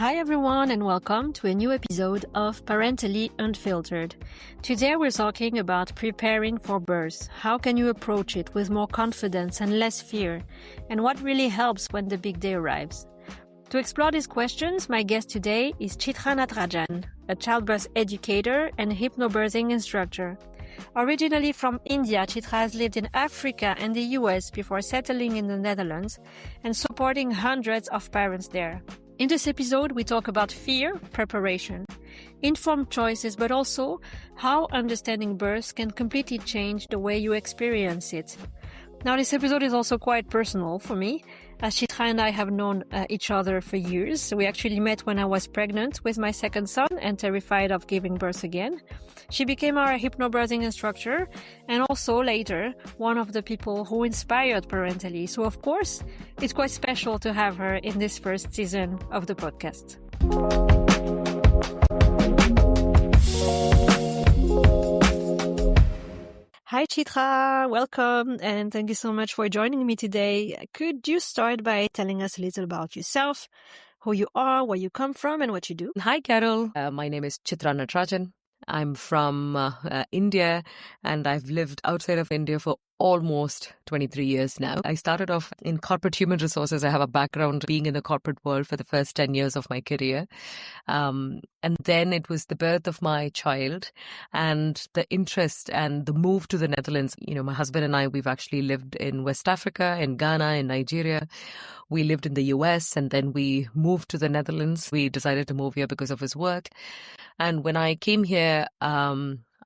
Hi everyone and welcome to a new episode of Parentally Unfiltered. Today we're talking about preparing for birth. How can you approach it with more confidence and less fear? And what really helps when the big day arrives? To explore these questions, my guest today is Chitra Natarajan, a childbirth educator and HypnoBirthing instructor. Originally from India, Chitra has lived in Africa and the US before settling in the Netherlands and supporting hundreds of parents there. In this episode, we talk about fear, preparation, informed choices, but also how understanding birth can completely change the way you experience it. Now, this episode is also quite personal for me, as Chitra and I have known each other for years. We actually met when I was pregnant with my second son and terrified of giving birth again. She became our HypnoBirthing instructor and also later one of the people who inspired Parentally. So of course, it's quite special to have her in this first season of the podcast. Hi Chitra, welcome and thank you so much for joining me today. Could you start by telling us a little about yourself, who you are, where you come from and what you do? Hi Carol, my name is Chitra Natarajan. I'm from India and I've lived outside of India for almost 23 years now. I started off in corporate human resources. I have a background being in the corporate world for the first 10 years of my career. And then it was the birth of my child and the interest and the move to the Netherlands. You know, my husband and I, we've actually lived in West Africa, in Ghana, in Nigeria. We lived in the US and then we moved to the Netherlands. We decided to move here because of his work. And when I came here,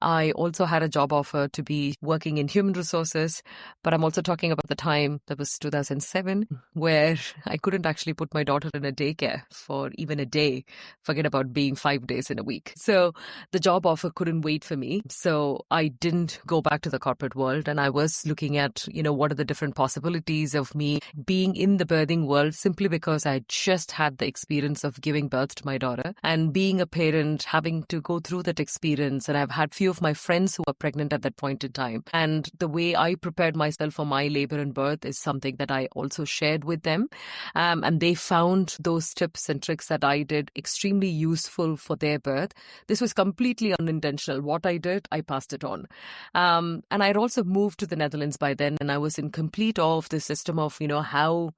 I also had a job offer to be working in human resources, but I'm also talking about the time, that was 2007, where I couldn't actually put my daughter in a daycare for even a day, forget about being 5 days in a week. So the job offer couldn't wait for me. So I didn't go back to the corporate world and I was looking at, what are the different possibilities of me being in the birthing world simply because I just had the experience of giving birth to my daughter and being a parent, having to go through that experience. And I've had few of my friends who were pregnant at that point in time. And the way I prepared myself for my labor and birth is something that I also shared with them. And they found those tips and tricks that I did extremely useful for their birth. This was completely unintentional. What I did, I passed it on. And I'd also moved to the Netherlands by then, and I was in complete awe of the system of, how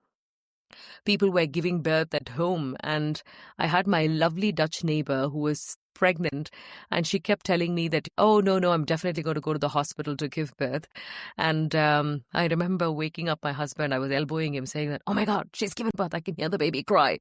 people were giving birth at home. And I had my lovely Dutch neighbor who was pregnant and she kept telling me that, oh, no, I'm definitely going to go to the hospital to give birth. And I remember waking up my husband, I was elbowing him saying that, oh my God, she's given birth. I can hear the baby cry.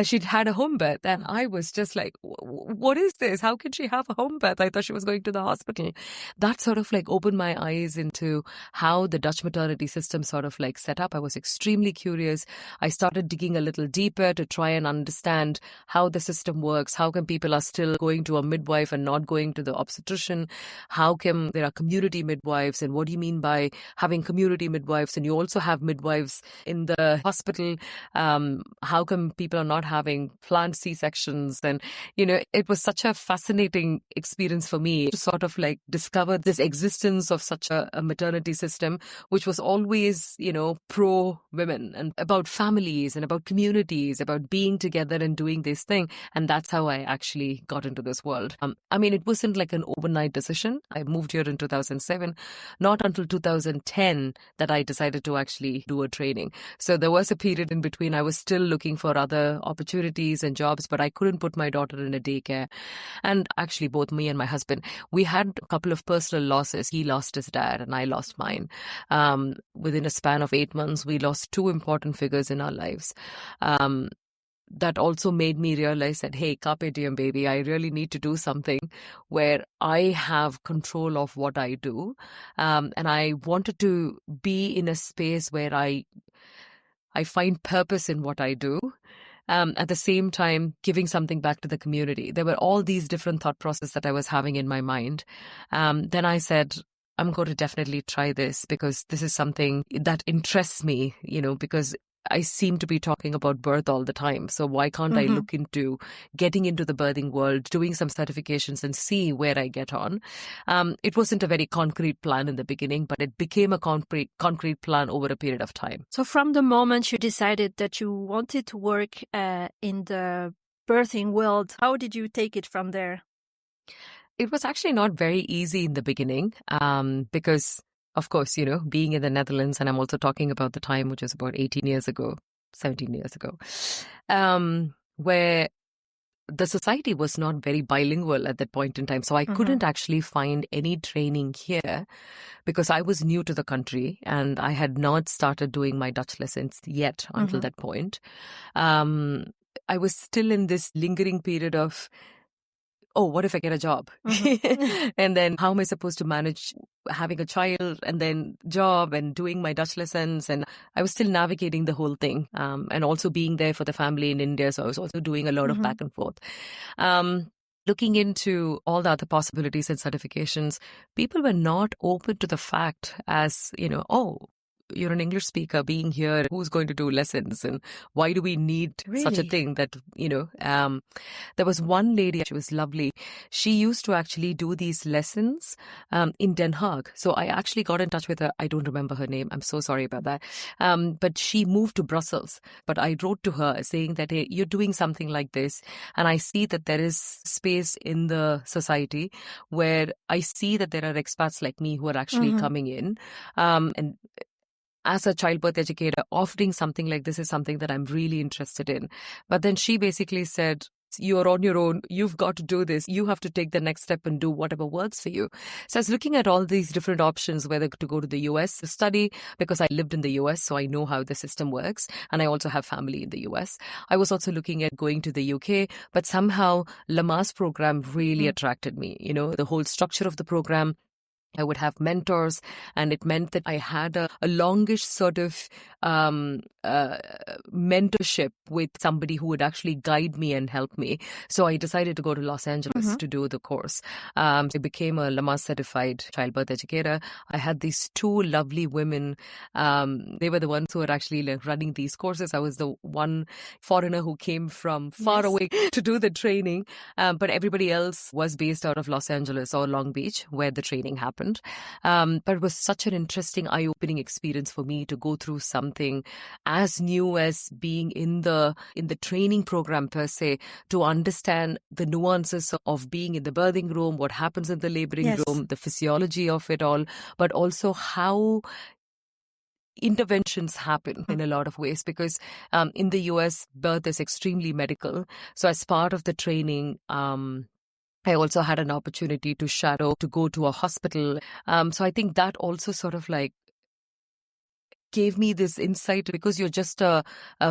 She'd had a home birth. And I was just like, what is this? How can she have a home birth? I thought she was going to the hospital. That sort of opened my eyes into how the Dutch maternity system sort of set up. I was extremely curious. I started digging a little deeper to try and understand how the system works. How come people are still going to a midwife and not going to the obstetrician? How come there are community midwives? And what do you mean by having community midwives? And you also have midwives in the hospital. How come people are not having planned C-sections? And, it was such a fascinating experience for me to sort of discover this existence of such a maternity system, which was always, pro women and about families and about communities, about being together and doing this thing. And that's how I actually got into this world. It wasn't like an overnight decision. I moved here in 2007, not until 2010 that I decided to actually do a training. So there was a period in between. I was still looking for other opportunities and jobs, but I couldn't put my daughter in a daycare. And actually both me and my husband, we had a couple of personal losses. He lost his dad and I lost mine. Within a span of 8 months, we lost two important figures in our lives. That also made me realize that, hey, carpe diem, baby, I really need to do something where I have control of what I do. And I wanted to be in a space where I find purpose in what I do. At the same time, giving something back to the community. There were all these different thought processes that I was having in my mind. Then I said, I'm going to definitely try this because this is something that interests me, because I seem to be talking about birth all the time. So why can't I look into getting into the birthing world, doing some certifications and see where I get on? It wasn't a very concrete plan in the beginning, but it became a concrete plan over a period of time. So from the moment you decided that you wanted to work in the birthing world. How did you take it from there? It was actually not very easy in the beginning because, of course, being in the Netherlands, and I'm also talking about the time, which is about 18 years ago, 17 years ago, where the society was not very bilingual at that point in time. So I couldn't actually find any training here because I was new to the country and I had not started doing my Dutch lessons yet until that point. I was still in this lingering period of, oh, what if I get a job? And then how am I supposed to manage having a child and then job and doing my Dutch lessons? And I was still navigating the whole thing and also being there for the family in India. So I was also doing a lot of back and forth. Looking into all the other possibilities and certifications, people were not open to the fact as, oh, you're an English speaker being here, who's going to do lessons and why do we need such a thing that, there was one lady, she was lovely. She used to actually do these lessons in Den Haag. So I actually got in touch with her. I don't remember her name. I'm so sorry about that. But she moved to Brussels. But I wrote to her saying that, hey, you're doing something like this. And I see that there is space in the society where I see that there are expats like me who are actually coming in. And as a childbirth educator, offering something like this is something that I'm really interested in. But then she basically said, you're on your own. You've got to do this. You have to take the next step and do whatever works for you. So I was looking at all these different options, whether to go to the US to study, because I lived in the US, so I know how the system works. And I also have family in the US. I was also looking at going to the UK, but somehow Lama's program really attracted me. The whole structure of the program. I would have mentors, and it meant that I had a longish sort of mentorship with somebody who would actually guide me and help me. So I decided to go to Los Angeles to do the course. So I became a Lamaze certified childbirth educator. I had these two lovely women. They were the ones who were actually running these courses. I was the one foreigner who came from far away to do the training, but everybody else was based out of Los Angeles or Long Beach, where the training happened. But it was such an interesting, eye-opening experience for me to go through something as new as being in the training program per se, to understand the nuances of being in the birthing room, what happens in the laboring room, the physiology of it all, but also how interventions happen in a lot of ways, because in the US, birth is extremely medical. So as part of the training, I also had an opportunity to shadow, to go to a hospital. So I think that also sort of gave me this insight, because you're just a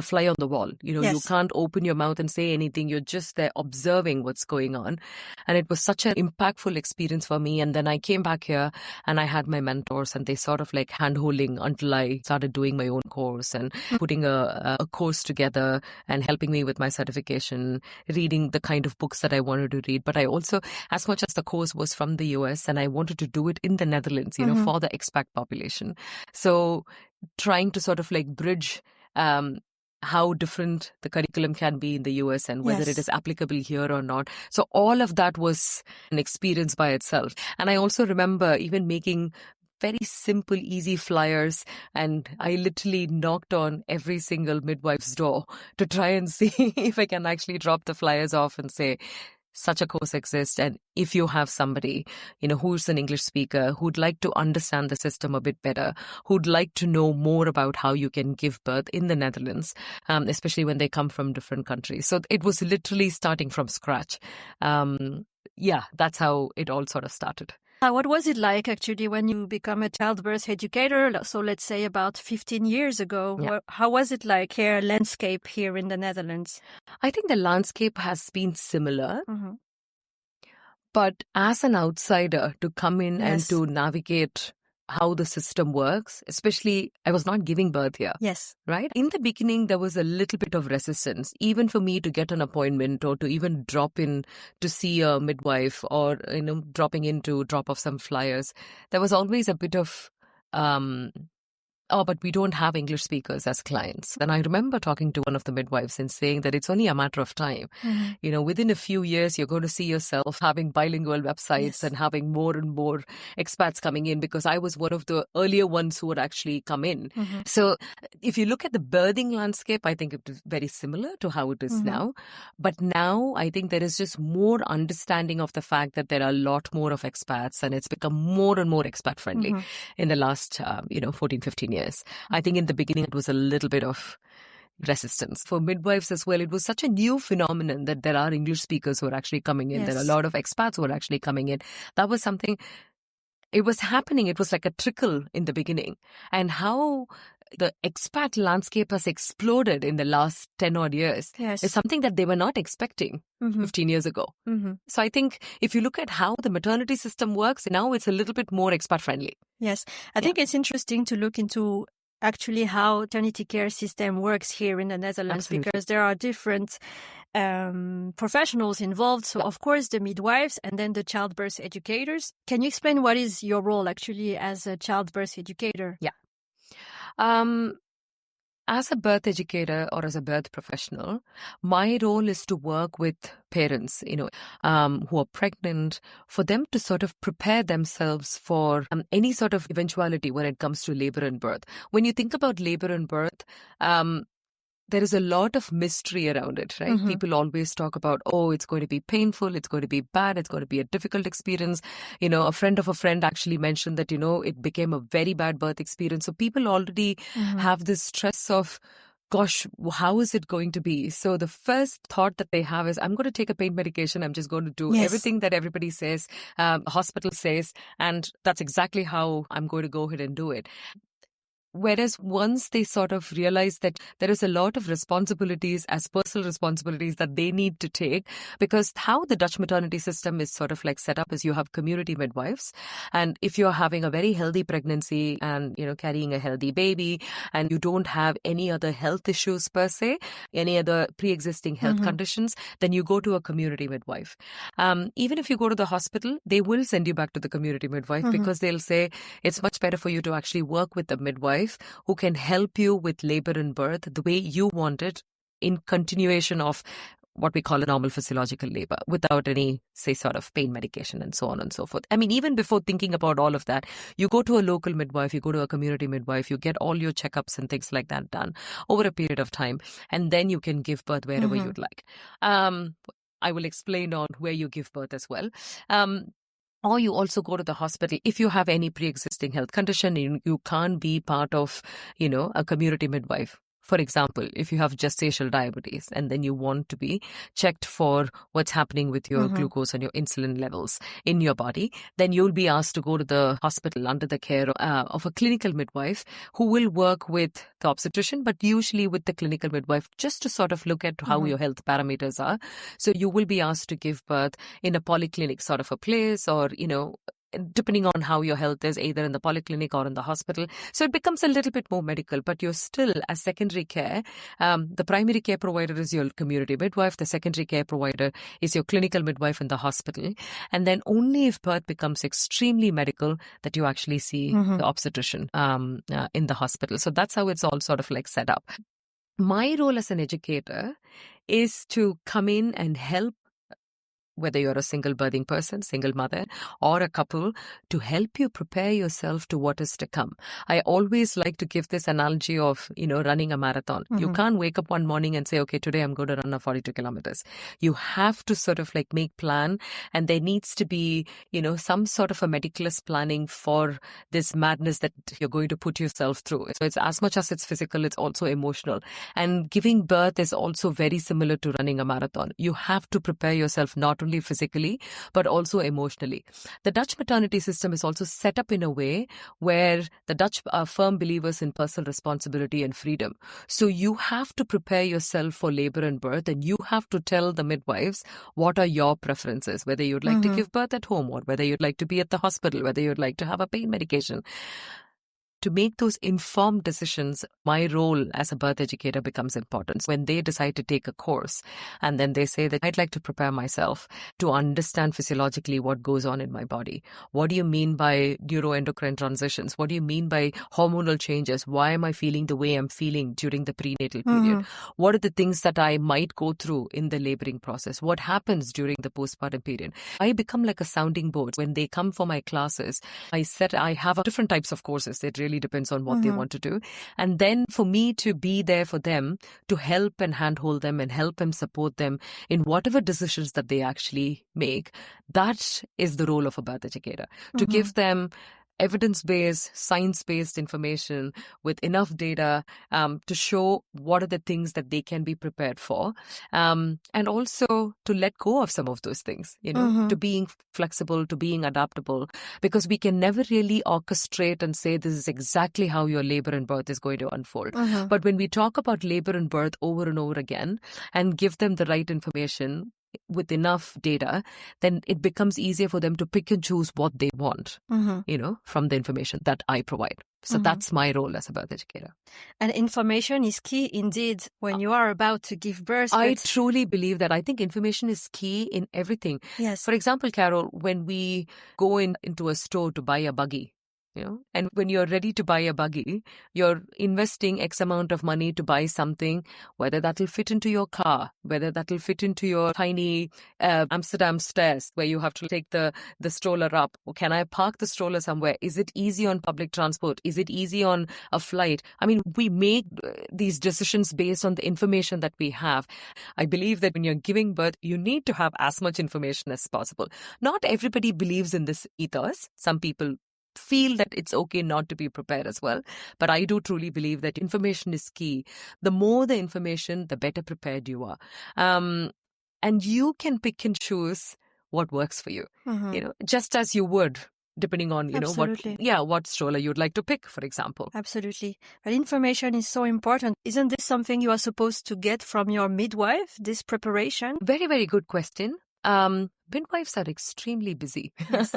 fly on the wall. You can't open your mouth and say anything. You're just there observing what's going on. And it was such an impactful experience for me. And then I came back here and I had my mentors, and they sort of hand-holding until I started doing my own course and putting a course together and helping me with my certification, reading the kind of books that I wanted to read. But I also, as much as the course was from the US, and I wanted to do it in the Netherlands, for the expat population. So trying to sort of bridge how different the curriculum can be in the US and whether it is applicable here or not. So all of that was an experience by itself. And I also remember even making very simple, easy flyers, and I literally knocked on every single midwife's door to try and see if I can actually drop the flyers off and say, such a course exists, and if you have somebody, who's an English speaker, who'd like to understand the system a bit better, who'd like to know more about how you can give birth in the Netherlands, especially when they come from different countries. So it was literally starting from scratch. That's how it all sort of started. What was it like actually when you become a childbirth educator? So let's say about 15 years ago. How was it like here, landscape here in the Netherlands? I think the landscape has been similar. But as an outsider, to come in and to navigate how the system works, especially I was not giving birth here. Yes. Right? In the beginning, there was a little bit of resistance, even for me to get an appointment or to even drop in to see a midwife or, dropping in to drop off some flyers. There was always a bit of oh, but we don't have English speakers as clients. And I remember talking to one of the midwives and saying that it's only a matter of time. Within a few years, you're going to see yourself having bilingual websites and having more and more expats coming in, because I was one of the earlier ones who would actually come in. So if you look at the birthing landscape, I think it is very similar to how it is now. But now I think there is just more understanding of the fact that there are a lot more of expats, and it's become more and more expat friendly in the last, 14, 15 years. I think in the beginning it was a little bit of resistance for midwives as well. It was such a new phenomenon that there are English speakers who are actually coming in. There are a lot of expats who are actually coming in. That was something, it was happening. It was like a trickle in the beginning. And how the expat landscape has exploded in the last 10 odd years is something that they were not expecting 15 years ago. So I think if you look at how the maternity system works, now it's a little bit more expat friendly. Yes. I think it's interesting to look into actually how maternity care system works here in the Netherlands, because there are different professionals involved. So, of course, the midwives and then the childbirth educators. Can you explain what is your role actually as a childbirth educator? Yeah. As a birth educator or as a birth professional, my role is to work with parents, who are pregnant, for them to sort of prepare themselves for any sort of eventuality when it comes to labor and birth. When you think about labor and birth, there is a lot of mystery around it, right? People always talk about, oh, it's going to be painful, it's going to be bad, it's going to be a difficult experience. A friend of a friend actually mentioned that, it became a very bad birth experience. So people already have this stress of, gosh, how is it going to be? So the first thought that they have is, I'm going to take a pain medication. I'm just going to do everything that everybody says, hospital says, and that's exactly how I'm going to go ahead and do it. Whereas once they sort of realize that there is a lot of responsibilities as personal responsibilities that they need to take, because how the Dutch maternity system is sort of like set up is you have community midwives. And if you're having a very healthy pregnancy and, carrying a healthy baby, and you don't have any other health issues per se, any other pre-existing health conditions, then you go to a community midwife. Even if you go to the hospital, they will send you back to the community midwife, because they'll say it's much better for you to actually work with the midwife who can help you with labor and birth the way you want it, in continuation of what we call a normal physiological labor, without any, say, sort of pain medication and so on and so forth. I mean, even before thinking about all of that, you go to a local midwife, you go to a community midwife, you get all your checkups and things like that done over a period of time, and then you can give birth wherever you'd like. I will explain on where you give birth as well. Or you also go to the hospital if you have any pre-existing health condition. You can't be part of, a community midwife. For example, if you have gestational diabetes and then you want to be checked for what's happening with your glucose and your insulin levels in your body, then you'll be asked to go to the hospital under the care of a clinical midwife who will work with the obstetrician, but usually with the clinical midwife, just to sort of look at how your health parameters are. So you will be asked to give birth in a polyclinic sort of a place, or, depending on how your health is, either in the polyclinic or in the hospital. So it becomes a little bit more medical, but you're still, as secondary care, the primary care provider is your community midwife, the secondary care provider is your clinical midwife in the hospital, and then only if birth becomes extremely medical that you actually see the obstetrician in the hospital. So that's how it's all sort of like set up. My role as an educator is to come in and help, whether you're a single birthing person, single mother, or a couple, to help you prepare yourself to what is to come. I always like to give this analogy of, running a marathon. You can't wake up one morning and say, okay, today I'm going to run a 42 kilometers. You have to sort of like make plan, and there needs to be, some sort of a meticulous planning for this madness that you're going to put yourself through. So it's as much as it's physical, it's also emotional. And giving birth is also very similar to running a marathon. You have to prepare yourself not only physically, but also emotionally. The Dutch maternity system is also set up in a way where the Dutch are firm believers in personal responsibility and freedom. So you have to prepare yourself for labor and birth, and you have to tell the midwives what are your preferences, whether you'd like to give birth at home, or whether you'd like to be at the hospital, whether you'd like to have a pain medication. to make those informed decisions, my role as a birth educator becomes important. When they decide to take a course and then they say that I'd like to prepare myself to understand physiologically what goes on in my body. What do you mean by neuroendocrine transitions? What do you mean by hormonal changes? Why am I feeling the way I'm feeling during the prenatal period? What are the things that I might go through in the laboring process? What happens during the postpartum period? I become like a sounding board. When they come for my classes, I have different types of courses. It really depends on what they want to do. And then for me to be there for them, to help and handhold them and help and support them in whatever decisions that they actually make, that is the role of a birth educator. To give them evidence-based, science-based information with enough data to show what are the things that they can be prepared for, and also to let go of some of those things, to being flexible, to being adaptable, because we can never really orchestrate and say this is exactly how your labor and birth is going to unfold. But when we talk about labor and birth over and over again and give them the right information with enough data, then it becomes easier for them to pick and choose what they want, from the information that I provide. So that's my role as a birth educator. And information is key indeed when you are about to give birth. I truly believe that. I think information is key in everything. Yes. For example, Carol, when we go into a store to buy a buggy, and when you're ready to buy a buggy, you're investing X amount of money to buy something, whether that'll fit into your car, whether that'll fit into your tiny Amsterdam stairs where you have to take the stroller up. Or can I park the stroller somewhere? Is it easy on public transport? Is it easy on a flight? I mean, we make these decisions based on the information that we have. I believe that when you're giving birth, you need to have as much information as possible. Not everybody believes in this ethos. Some people feel that it's okay not to be prepared as well. But I do truly believe that information is key. The more the information, the better prepared you are. And you can pick and choose what works for you, just as you would, depending on, what stroller you'd like to pick, for example. Absolutely. But information is so important. Isn't this something you are supposed to get from your midwife, this preparation? Very, very good question. Midwives are extremely busy. Yes.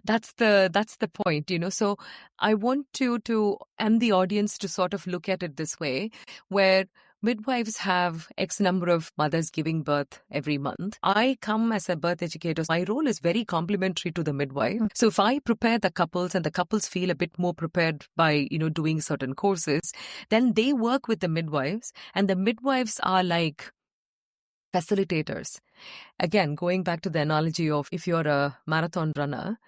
That's the point, So I want to and the audience to sort of look at it this way, where midwives have X number of mothers giving birth every month. I come as a birth educator. My role is very complementary to the midwife. So if I prepare the couples and the couples feel a bit more prepared by, doing certain courses, then they work with the midwives, and the midwives are like facilitators. Again, going back to the analogy of if you're a marathon runner,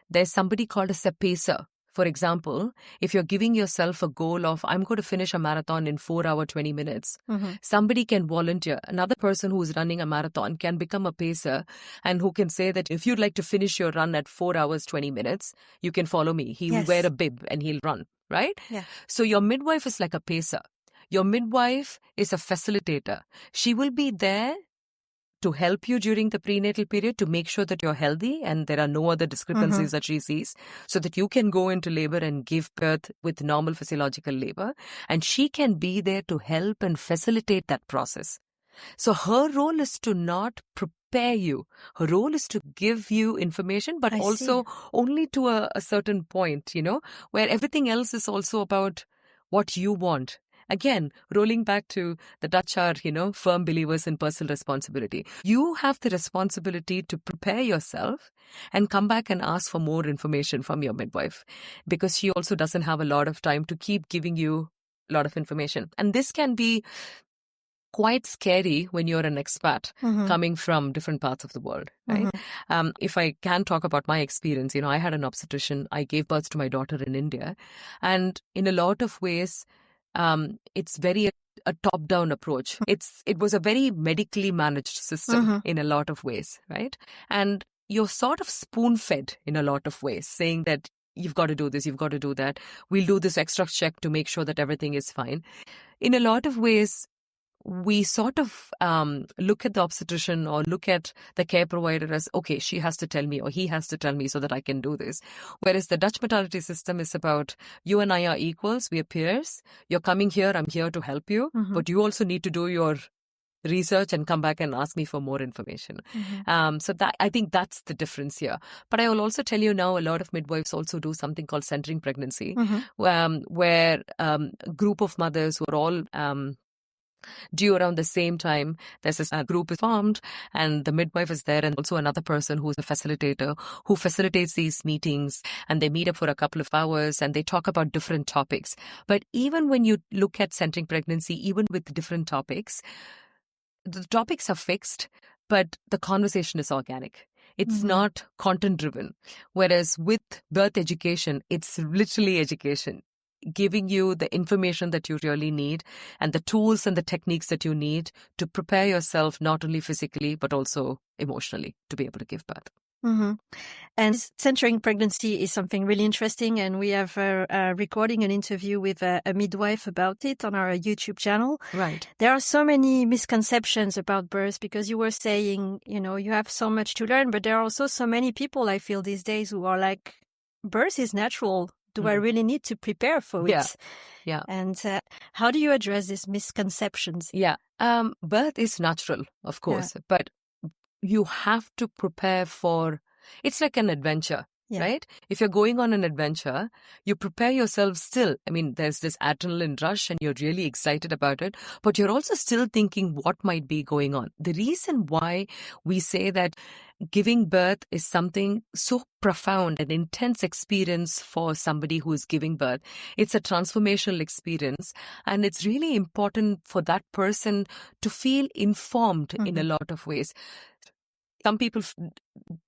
there's somebody called as a pacer. For example, if you're giving yourself a goal of, I'm going to finish a marathon in 4 hours, 20 minutes, somebody can volunteer. Another person who's running a marathon can become a pacer and who can say that if you'd like to finish your run at 4 hours, 20 minutes, you can follow me. He'll wear a bib and he'll run, right? Yeah. So your midwife is like a pacer. Your midwife is a facilitator. She will be there to help you during the prenatal period to make sure that you're healthy and there are no other discrepancies that she sees, so that you can go into labor and give birth with normal physiological labor. And she can be there to help and facilitate that process. So her role is to not prepare you. Her role is to give you information, but also only to a certain point, where everything else is also about what you want. Again, rolling back to the Dutch are, firm believers in personal responsibility. You have the responsibility to prepare yourself and come back and ask for more information from your midwife, because she also doesn't have a lot of time to keep giving you a lot of information. And this can be quite scary when you're an expat coming from different parts of the world, right? If I can talk about my experience, I had an obstetrician. I gave birth to my daughter in India. And in a lot of ways, it's very a top-down approach. It was a very medically managed system in a lot of ways, right? And you're sort of spoon-fed in a lot of ways, saying that you've got to do this, you've got to do that. We'll do this extra check to make sure that everything is fine. In a lot of ways, we sort of look at the obstetrician or look at the care provider as, okay, she has to tell me or he has to tell me so that I can do this. Whereas the Dutch maternity system is about, you and I are equals, we are peers. You're coming here, I'm here to help you, but you also need to do your research and come back and ask me for more information. So that, I think that's the difference here. But I will also tell you now, a lot of midwives also do something called centering pregnancy, where a group of mothers who are all due around the same time, there's this group is formed, and the midwife is there, and also another person who's a facilitator who facilitates these meetings, and they meet up for a couple of hours and they talk about different topics. But even when you look at centering pregnancy, even with different topics, the topics are fixed, but the conversation is organic. It's not content driven. Whereas with birth education, it's literally education, giving you the information that you really need and the tools and the techniques that you need to prepare yourself, not only physically, but also emotionally, to be able to give birth. And centering pregnancy is something really interesting. And we have recording an interview with a midwife about it on our YouTube channel. Right. There are so many misconceptions about birth, because you were saying, you have so much to learn, but there are also so many people, I feel, these days who are like, birth is natural. Do I really need to prepare for it? Yeah. And how do you address these misconceptions? Yeah. Birth is natural, of course, but you have to prepare for, it's like an adventure, right? If you're going on an adventure, you prepare yourself still. I mean, there's this adrenaline rush and you're really excited about it, but you're also still thinking what might be going on. The reason why we say that giving birth is something so profound and intense experience for somebody who is giving birth. It's a transformational experience, and it's really important for that person to feel informed in a lot of ways. Some people,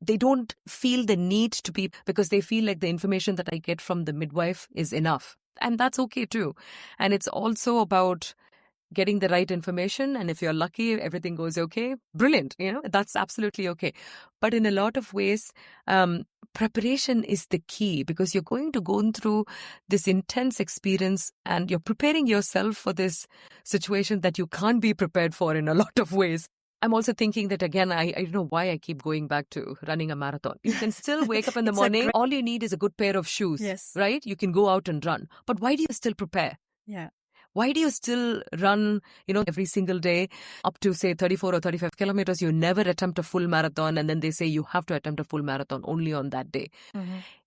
they don't feel the need to be, because they feel like the information that I get from the midwife is enough. And that's okay too. And it's also about getting the right information. And if you're lucky, everything goes okay, brilliant. That's absolutely okay. But in a lot of ways, preparation is the key, because you're going to go through this intense experience and you're preparing yourself for this situation that you can't be prepared for in a lot of ways. I'm also thinking that, again, I don't know why I keep going back to running a marathon. You can still wake up in the morning. All you need is a good pair of shoes, right? You can go out and run. But why do you still prepare? Yeah. Why do you still run, every single day up to, say, 34 or 35 kilometers? You never attempt a full marathon, and then they say you have to attempt a full marathon only on that day.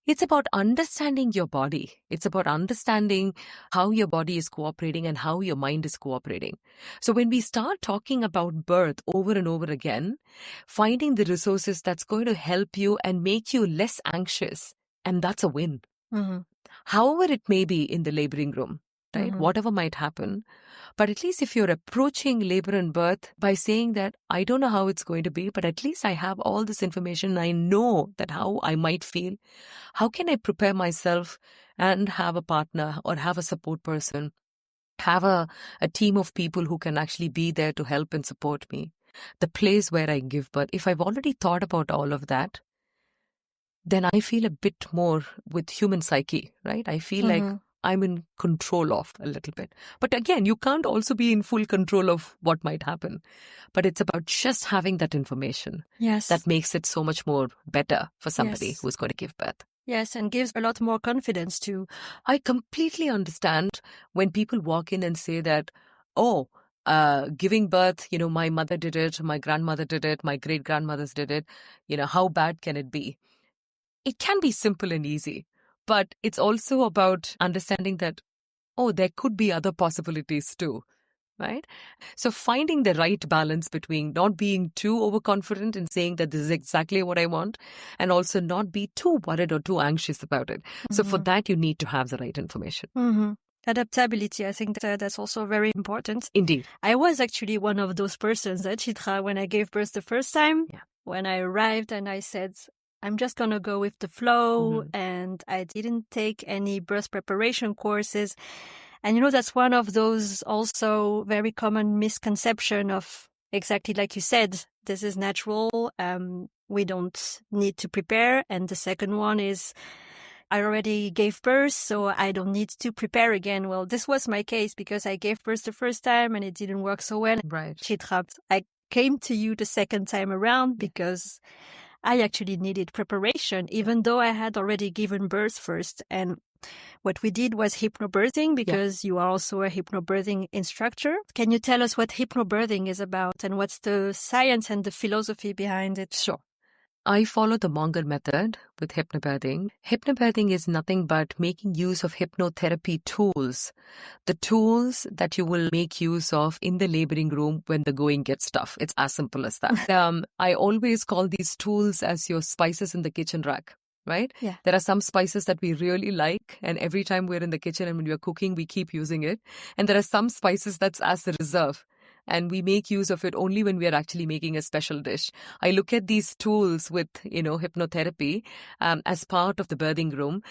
It's about understanding your body. It's about understanding how your body is cooperating and how your mind is cooperating. So when we start talking about birth over and over again, finding the resources that's going to help you and make you less anxious, and that's a win. However it may be in the laboring room, right? Whatever might happen. But at least if you're approaching labor and birth by saying that, I don't know how it's going to be, but at least I have all this information. I know that how I might feel. How can I prepare myself and have a partner or have a support person, have a team of people who can actually be there to help and support me? The place where I give birth, if I've already thought about all of that, then I feel a bit more with human psyche, right? I feel like I'm in control of a little bit. But again, you can't also be in full control of what might happen. But it's about just having that information that makes it so much more better for somebody who's going to give birth. Yes, and gives a lot more confidence too. I completely understand when people walk in and say that, giving birth, my mother did it, my grandmother did it, my great-grandmothers did it. How bad can it be? It can be simple and easy. But it's also about understanding that, there could be other possibilities too, right? So finding the right balance between not being too overconfident and saying that this is exactly what I want, and also not be too worried or too anxious about it. So for that, you need to have the right information. Adaptability, I think that's also very important. Indeed. I was actually one of those persons at Chitra when I gave birth the first time. When I arrived and I said, I'm just going to go with the flow, and I didn't take any birth preparation courses. And, that's one of those also very common misconception of, exactly like you said, this is natural. We don't need to prepare. And the second one is, I already gave birth, so I don't need to prepare again. Well, this was my case because I gave birth the first time and it didn't work so well. Right. Chitra, I came to you the second time around because I actually needed preparation, even though I had already given birth first. And what we did was hypnobirthing, because you are also a hypnobirthing instructor. Can you tell us what hypnobirthing is about and what's the science and the philosophy behind it? Sure. I follow the Monger method with hypnobirthing. Hypnobirthing is nothing but making use of hypnotherapy tools, the tools that you will make use of in the laboring room when the going gets tough. It's as simple as that. I always call these tools as your spices in the kitchen rack. Right? Yeah. There are some spices that we really like, and every time we're in the kitchen and when we're cooking, we keep using it. And there are some spices that's as a reserve, and we make use of it only when we are actually making a special dish. I look at these tools with, hypnotherapy as part of the birthing room,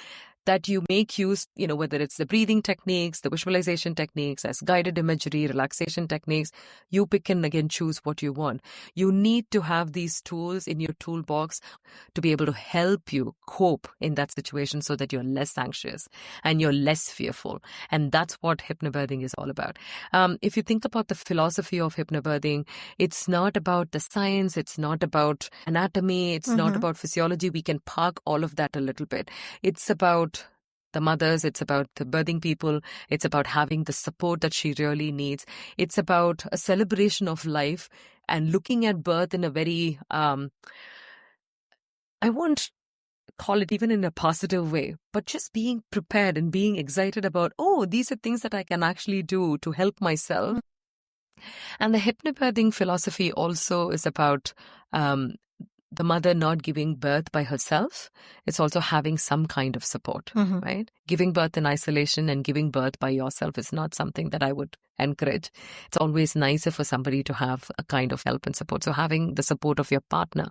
that you make use, whether it's the breathing techniques, the visualization techniques, as guided imagery, relaxation techniques, you pick and again choose what you want. You need to have these tools in your toolbox to be able to help you cope in that situation so that you're less anxious and you're less fearful. And that's what hypnobirthing is all about. If you think about the philosophy of hypnobirthing, it's not about the science, it's not about anatomy, it's not about physiology. We can park all of that a little bit. It's about the mothers, it's about the birthing people, it's about having the support that she really needs. It's about a celebration of life and looking at birth in a very, I won't call it even in a positive way, but just being prepared and being excited about, these are things that I can actually do to help myself. And the hypnobirthing philosophy also is about the mother not giving birth by herself. It's also having some kind of support, right? Giving birth in isolation and giving birth by yourself is not something that I would encourage. It's always nicer for somebody to have a kind of help and support. So having the support of your partner,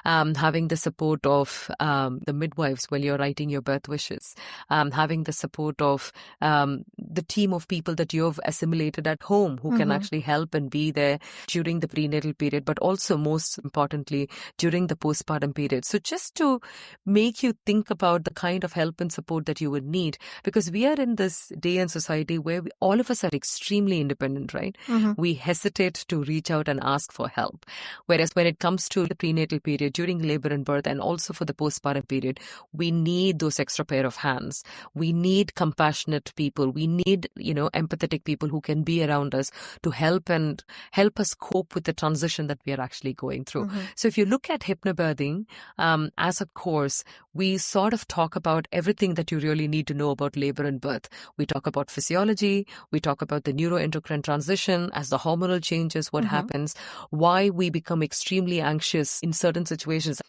having the support of the midwives while you're writing your birth wishes, having the support of the team of people that you've assimilated at home who can actually help and be there during the prenatal period, but also most importantly, during the postpartum period. So just to make you think about the kind of help and support that you would need, because we are in this day and society where all of us are extremely independent, right? We hesitate to reach out and ask for help. Whereas when it comes to the prenatal period, during labor and birth, and also for the postpartum period, we need those extra pair of hands. We need compassionate people. We need, empathetic people who can be around us to help us cope with the transition that we are actually going through. So if you look at hypnobirthing as a course, we sort of talk about everything that you really need to know about labor and birth. We talk about physiology, we talk about the neuroendocrine transition, as the hormonal changes, what happens, why we become extremely anxious in certain situations,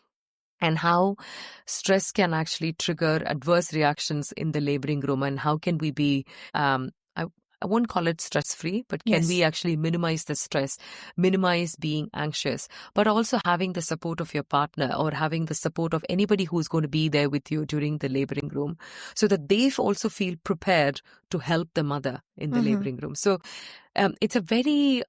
and how stress can actually trigger adverse reactions in the laboring room, and how can we be, I won't call it stress-free, but can we actually minimize the stress, minimize being anxious, but also having the support of your partner or having the support of anybody who's going to be there with you during the laboring room, so that they also feel prepared to help the mother in the laboring room. So it's a very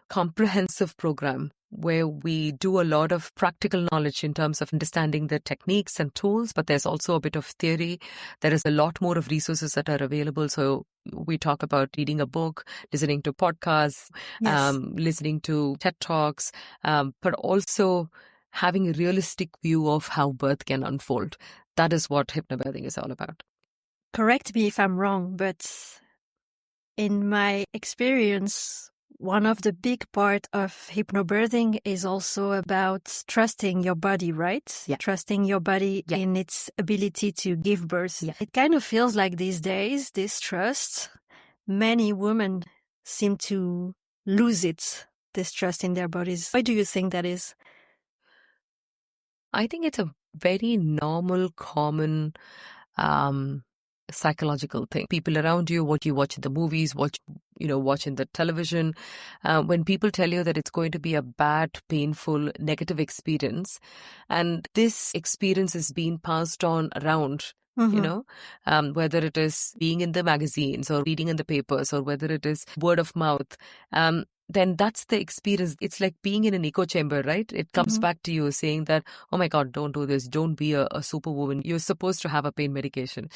comprehensive program where we do a lot of practical knowledge in terms of understanding the techniques and tools, but there's also a bit of theory. There is a lot more of resources that are available. So we talk about reading a book, listening to podcasts, listening to TED Talks, but also having a realistic view of how birth can unfold. That is what hypnobirthing is all about. Correct me if I'm wrong, but in my experience, one of the big part of hypnobirthing is also about trusting your body, right? Yeah. Trusting your body in its ability to give birth. Yeah. It kind of feels like these days, this trust, many women seem to lose it, this trust in their bodies. Why do you think that is? I think it's a very normal, common psychological thing. People around you, what you watch in the movies, watch in the television, when people tell you that it's going to be a bad, painful, negative experience, and this experience is being passed on around, whether it is being in the magazines or reading in the papers or whether it is word of mouth, then that's the experience. It's like being in an echo chamber, right? It comes back to you saying that, oh my God, don't do this. Don't be a superwoman. You're supposed to have a pain medication.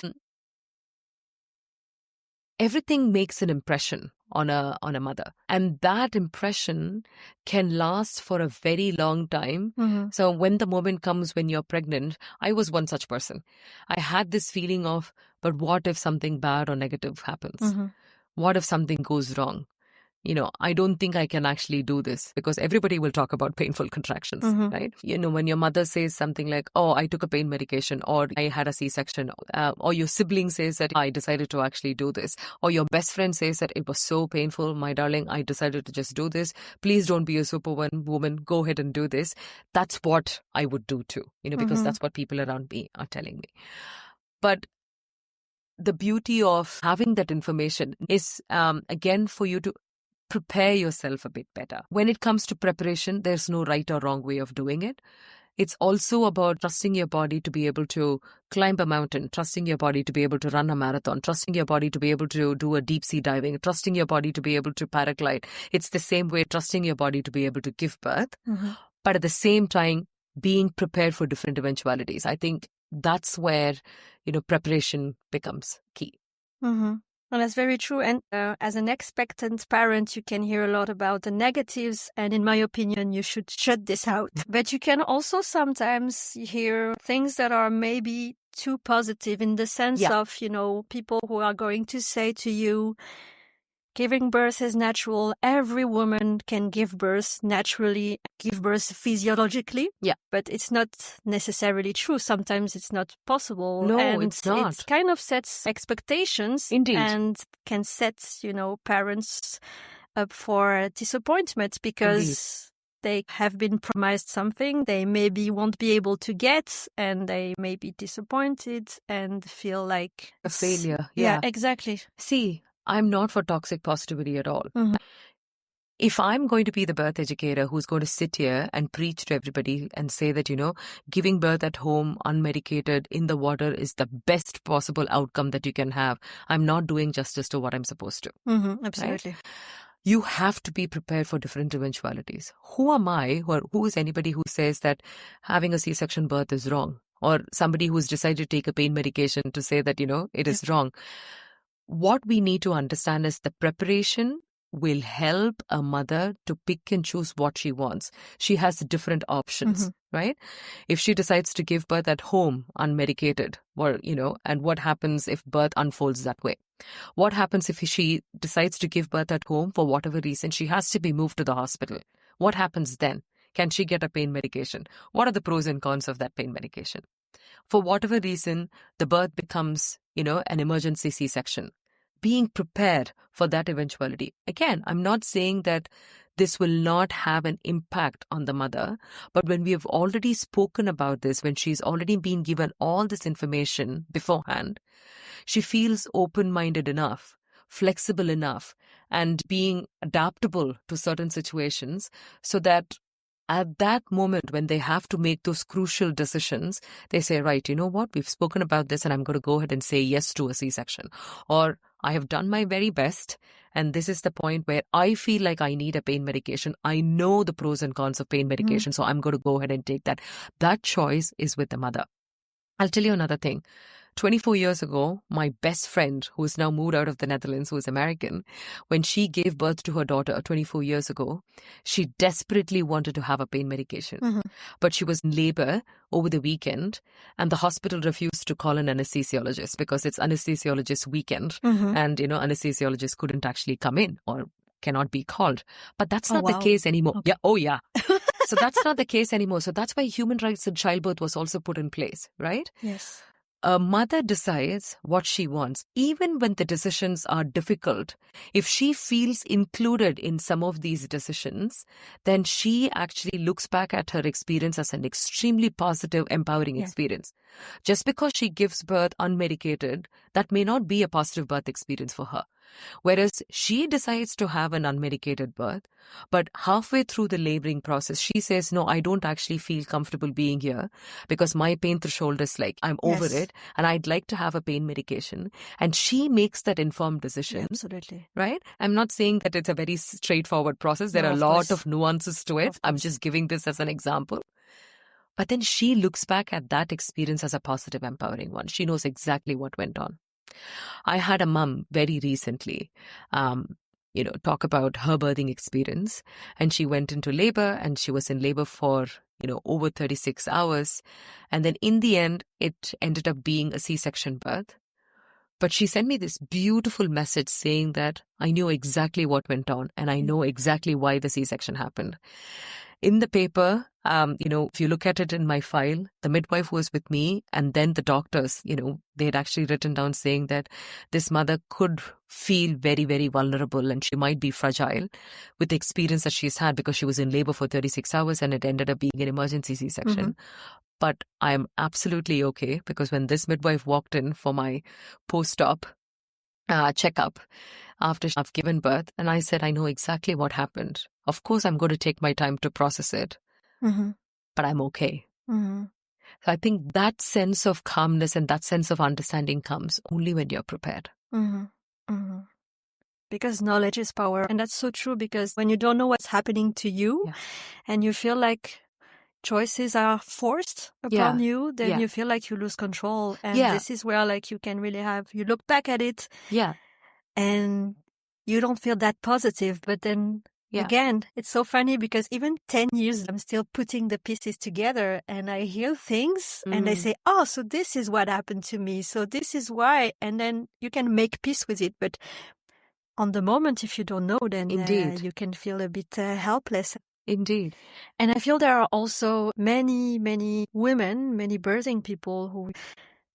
Everything makes an impression on a mother. And that impression can last for a very long time. So when the moment comes when you're pregnant, I was one such person. I had this feeling of, but what if something bad or negative happens? What if something goes wrong? I don't think I can actually do this, because everybody will talk about painful contractions, right? When your mother says something like, oh, I took a pain medication, or I had a C-section, or your sibling says that I decided to actually do this, or your best friend says that it was so painful, my darling, I decided to just do this. Please don't be a superwoman. Go ahead and do this. That's what I would do too, because that's what people around me are telling me. But the beauty of having that information is, again, for you to prepare yourself a bit better. When it comes to preparation, there's no right or wrong way of doing it. It's also about trusting your body to be able to climb a mountain, trusting your body to be able to run a marathon, trusting your body to be able to do a deep sea diving, trusting your body to be able to paraglide. It's the same way trusting your body to be able to give birth, but at the same time, being prepared for different eventualities. I think that's where, preparation becomes key. Well, that's very true. And as an expectant parent, you can hear a lot about the negatives. And in my opinion, you should shut this out. But you can also sometimes hear things that are maybe too positive, in the sense of, people who are going to say to you, giving birth is natural. Every woman can give birth naturally, give birth physiologically. Yeah. But it's not necessarily true. Sometimes it's not possible. No, and it's not. It kind of sets expectations. Indeed. And can set, parents up for disappointment, because they have been promised something they maybe won't be able to get, and they may be disappointed and feel like a failure. Yeah, exactly. See, I'm not for toxic positivity at all. If I'm going to be the birth educator who's going to sit here and preach to everybody and say that, giving birth at home, unmedicated, in the water is the best possible outcome that you can have, I'm not doing justice to what I'm supposed to. Absolutely. Right? You have to be prepared for different eventualities. Who am I, or who is anybody who says that having a C-section birth is wrong? Or somebody who's decided to take a pain medication to say that, it is wrong? What we need to understand is the preparation will help a mother to pick and choose what she wants. She has different options, right? If she decides to give birth at home, unmedicated, or, and what happens if birth unfolds that way? What happens if she decides to give birth at home for whatever reason? She has to be moved to the hospital. What happens then? Can she get a pain medication? What are the pros and cons of that pain medication? For whatever reason, the birth becomes, an emergency C-section. Being prepared for that eventuality. Again, I'm not saying that this will not have an impact on the mother, but when we have already spoken about this, when she's already been given all this information beforehand, she feels open-minded enough, flexible enough, and being adaptable to certain situations, so that at that moment when they have to make those crucial decisions, they say, right, you know what, we've spoken about this and I'm going to go ahead and say yes to a C-section. Or I have done my very best, and this is the point where I feel like I need a pain medication. I know the pros and cons of pain medication, so I'm going to go ahead and take that. That choice is with the mother. I'll tell you another thing. 24 years ago, my best friend, who is now moved out of the Netherlands, who is American, when she gave birth to her daughter 24 years ago, she desperately wanted to have a pain medication. But she was in labor over the weekend, and the hospital refused to call an anesthesiologist because it's anesthesiologist weekend, and, anesthesiologist couldn't actually come in or cannot be called. But that's not the case anymore. Okay. Yeah. Oh, yeah. So that's not the case anymore. So that's why human rights in childbirth was also put in place, right? Yes. A mother decides what she wants, even when the decisions are difficult. If she feels included in some of these decisions, then she actually looks back at her experience as an extremely positive, empowering experience. Just because she gives birth unmedicated, that may not be a positive birth experience for her. Whereas she decides to have an unmedicated birth, but halfway through the laboring process, she says, no, I don't actually feel comfortable being here because my pain threshold is like, I'm over it and I'd like to have a pain medication. And she makes that informed decision. Yeah, absolutely. Right? I'm not saying that it's a very straightforward process. There are a lot of nuances to it. I'm just giving this as an example. But then she looks back at that experience as a positive, empowering one. She knows exactly what went on. I had a mom very recently. talk about her birthing experience. And she went into labor, and she was in labor for, over 36 hours. And then in the end, it ended up being a C-section birth. But she sent me this beautiful message saying that I knew exactly what went on, and I know exactly why the C-section happened. In the paper, if you look at it in my file, the midwife was with me, and then the doctors, they had actually written down saying that this mother could feel very, very vulnerable and she might be fragile with the experience that she's had because she was in labor for 36 hours and it ended up being an emergency C-section. But I'm absolutely okay, because when this midwife walked in for my post-op checkup after I've given birth, and I said, I know exactly what happened. Of course, I'm going to take my time to process it, but I'm okay. So I think that sense of calmness and that sense of understanding comes only when you're prepared. Because knowledge is power. And that's so true, because when you don't know what's happening to you and you feel like choices are forced upon you, then you feel like you lose control. And this is where like you can really you look back at it and you don't feel that positive. But then again, it's so funny because even 10 years, I'm still putting the pieces together and I hear things and I say, oh, so this is what happened to me. So this is why. And then you can make peace with it. But on the moment, if you don't know, then you can feel a bit helpless. Indeed. And I feel there are also many, many women, many birthing people who,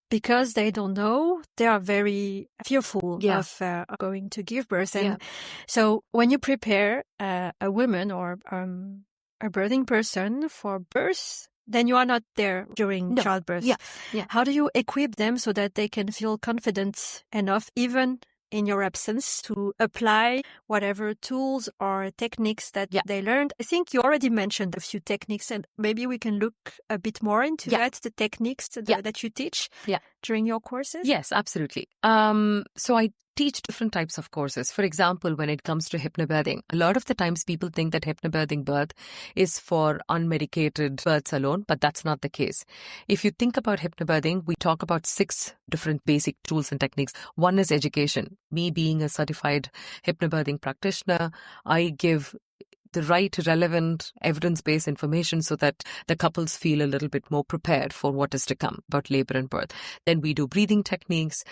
because they don't know, they are very fearful of going to give birth. And so when you prepare a woman or a birthing person for birth, then you are not there during childbirth. How do you equip them so that they can feel confident enough, even in your absence, to apply whatever tools or techniques that they learned? I think you already mentioned a few techniques, and maybe we can look a bit more into that, the techniques that you teach during your courses. Yes, absolutely. So I teach different types of courses. For example, when it comes to hypnobirthing, a lot of the times people think that hypnobirthing birth is for unmedicated births alone, but that's not the case. If you think about hypnobirthing, we talk about 6 different basic tools and techniques. One is education. Me being a certified hypnobirthing practitioner, I give the right, relevant, evidence-based information so that the couples feel a little bit more prepared for what is to come about labor and birth. Then we do breathing techniques,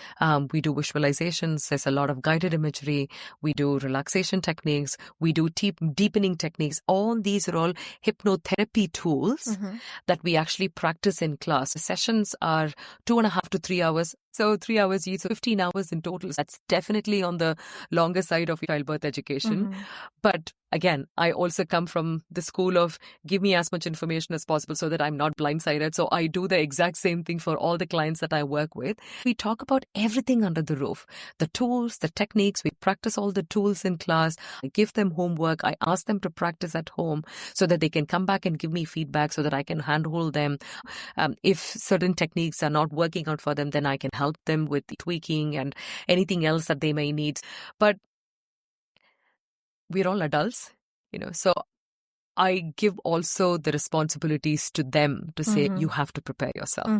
we do visualizations, there's a lot of guided imagery, we do relaxation techniques, we do deepening techniques. All these are all hypnotherapy tools that we actually practice in class. The sessions are 2.5 to 3 hours. So 3 hours each, so 15 hours in total. That's definitely on the longer side of childbirth education. But again, I also come from the school of give me as much information as possible so that I'm not blindsided. So I do the exact same thing for all the clients that I work with. We talk about everything under the roof, the tools, the techniques. We practice all the tools in class. I give them homework. I ask them to practice at home so that they can come back and give me feedback so that I can handhold them. If certain techniques are not working out for them, then I can help them with the tweaking and anything else that they may need. But we're all adults, so I give also the responsibilities to them to say, you have to prepare yourself.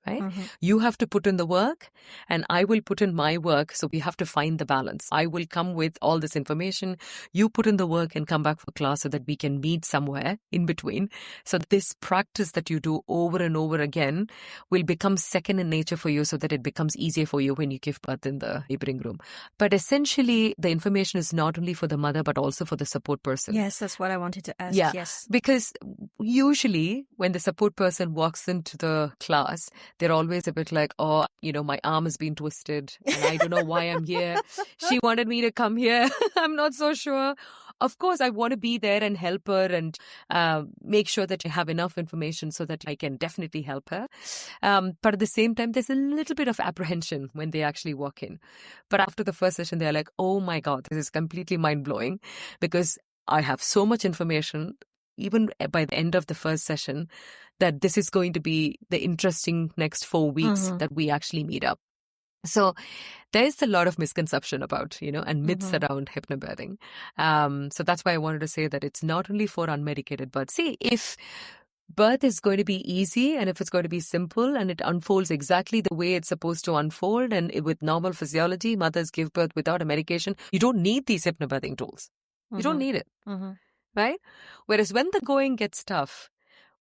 Right? You have to put in the work and I will put in my work. So we have to find the balance. I will come with all this information. You put in the work and come back for class so that we can meet somewhere in between. So this practice that you do over and over again will become second in nature for you so that it becomes easier for you when you give birth in the laboring room. But essentially, the information is not only for the mother, but also for the support person. Yes, that's what I wanted to ask. Yes. Because usually when the support person walks into the class, they're always a bit like, oh, my arm has been twisted and I don't know why I'm here. She wanted me to come here. I'm not so sure. Of course, I want to be there and help her and make sure that you have enough information so that I can definitely help her. But at the same time, there's a little bit of apprehension when they actually walk in. But after the first session, they're like, oh my God, this is completely mind-blowing because I have so much information, even by the end of the first session, that this is going to be the interesting next 4 weeks that we actually meet up. So there's a lot of misconception about, and myths around hypnobirthing. So that's why I wanted to say that it's not only for unmedicated birth. See, if birth is going to be easy, and if it's going to be simple and it unfolds exactly the way it's supposed to unfold, and with normal physiology, mothers give birth without a medication, you don't need these hypnobirthing tools. You don't need it, right? Whereas when the going gets tough,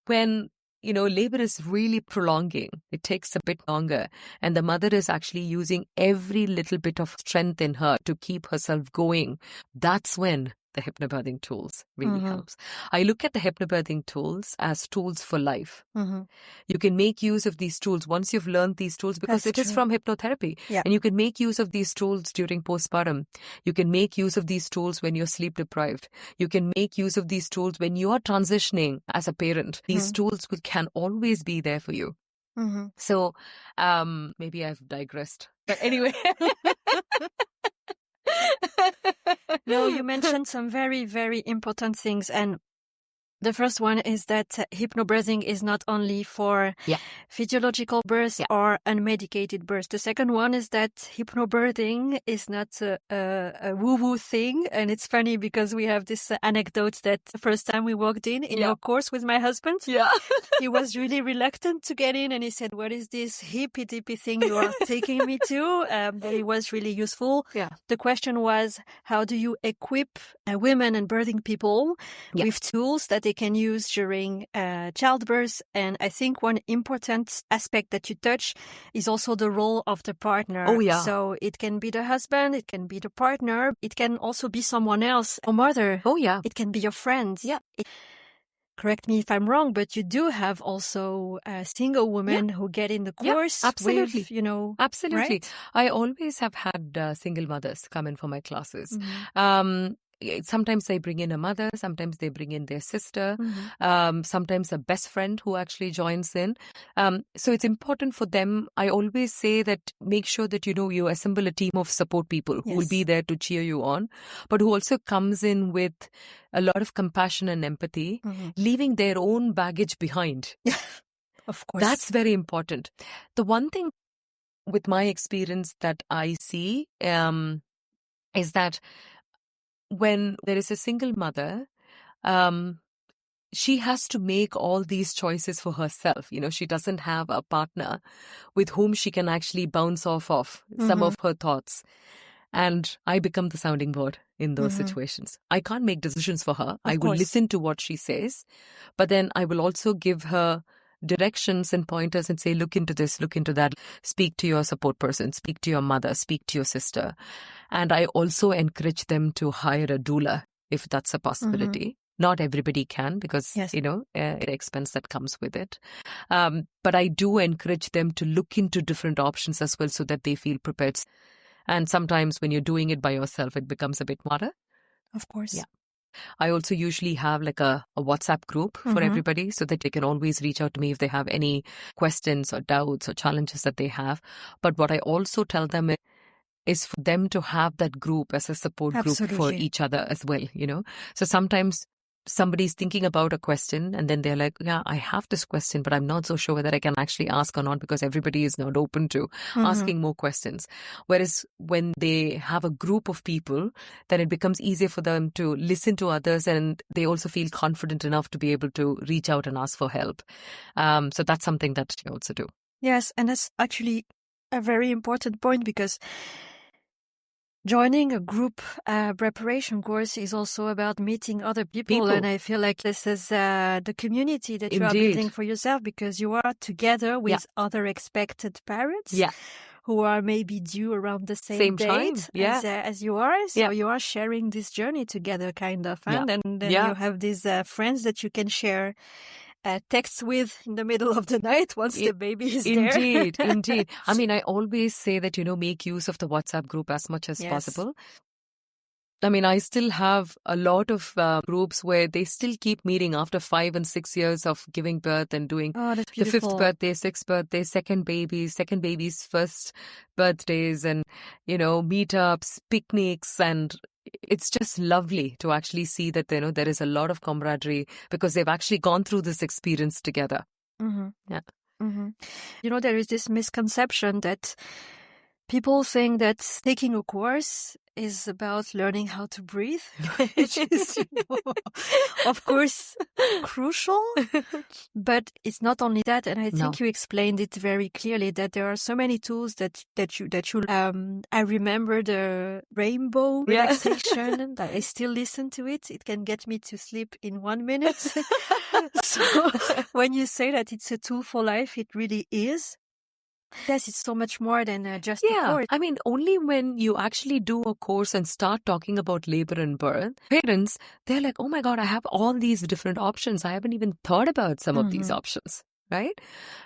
when labor is really prolonging, it takes a bit longer, and the mother is actually using every little bit of strength in her to keep herself going, that's when the hypnobirthing tools really helps. I look at the hypnobirthing tools as tools for life. You can make use of these tools once you've learned these tools, because it is from hypnotherapy. And you can make use of these tools during postpartum. You can make use of these tools when you're sleep deprived. You can make use of these tools when you are transitioning as a parent. These tools can always be there for you. So maybe I've digressed. But anyway. No, you mentioned some very, very important things. And the first one is that hypnobirthing is not only for physiological birth or unmedicated birth. The second one is that hypnobirthing is not a woo-woo thing. And it's funny because we have this anecdote that the first time we walked in your course with my husband, he was really reluctant to get in. And he said, what is this hippy-dippy thing you are taking me to? But it was really useful. The question was, how do you equip women and birthing people with tools that they can use during childbirth? And I think one important aspect that you touch is also the role of the partner. So it can be the husband, it can be the partner, it can also be someone else, a mother. It can be your friend. Correct me if I'm wrong, but you do have also single women who get in the course. Absolutely. With, absolutely. Right? I always have had single mothers come in for my classes. Sometimes they bring in a mother, sometimes they bring in their sister, sometimes a best friend who actually joins in. So it's important for them. I always say that make sure that you assemble a team of support people who will be there to cheer you on, but who also comes in with a lot of compassion and empathy, leaving their own baggage behind. Of course. That's very important. The one thing with my experience that I see is that when there is a single mother, she has to make all these choices for herself. She doesn't have a partner with whom she can actually bounce off of some of her thoughts. And I become the sounding board in those situations. I can't make decisions for her. I will listen to what she says, but then I will also give her directions and pointers and say, look into this, look into that, speak to your support person, speak to your mother, speak to your sister. And I also encourage them to hire a doula if that's a possibility. Not everybody can because, the expense that comes with it. But I do encourage them to look into different options as well so that they feel prepared. And sometimes when you're doing it by yourself, it becomes a bit harder. Of course. I also usually have like a WhatsApp group for everybody so that they can always reach out to me if they have any questions or doubts or challenges that they have. But what I also tell them is for them to have that group as a support group for each other as well, So sometimes somebody's thinking about a question and then they're like, I have this question, but I'm not so sure whether I can actually ask or not because everybody is not open to asking more questions. Whereas when they have a group of people, then it becomes easier for them to listen to others and they also feel confident enough to be able to reach out and ask for help. So that's something that I also do. Yes, and that's actually a very important point because joining a group preparation course is also about meeting other people. And I feel like this is the community that you are building for yourself because you are together with other expected parents who are maybe due around the same date as you are. So you are sharing this journey together kind of. And then you have these friends that you can share texts with in the middle of the night once the baby is there. Indeed. I mean, I always say that, make use of the WhatsApp group as much as possible. I mean, I still have a lot of groups where they still keep meeting after 5 and 6 years of giving birth and doing the 5th birthday, 6th birthday, second baby's first birthdays and, meetups, picnics. And it's just lovely to actually see that, there is a lot of camaraderie because they've actually gone through this experience together. There is this misconception that People think that taking a course is about learning how to breathe, which is, of course, crucial. But it's not only that, and I think you explained it very clearly that there are so many tools that you. I remember the rainbow relaxation. That I still listen to it. It can get me to sleep in 1 minute. So when you say that it's a tool for life, it really is. Yes, it's so much more than just a course. I mean, only when you actually do a course and start talking about labor and birth, parents, they're like, oh my God, I have all these different options. I haven't even thought about some of these options, right?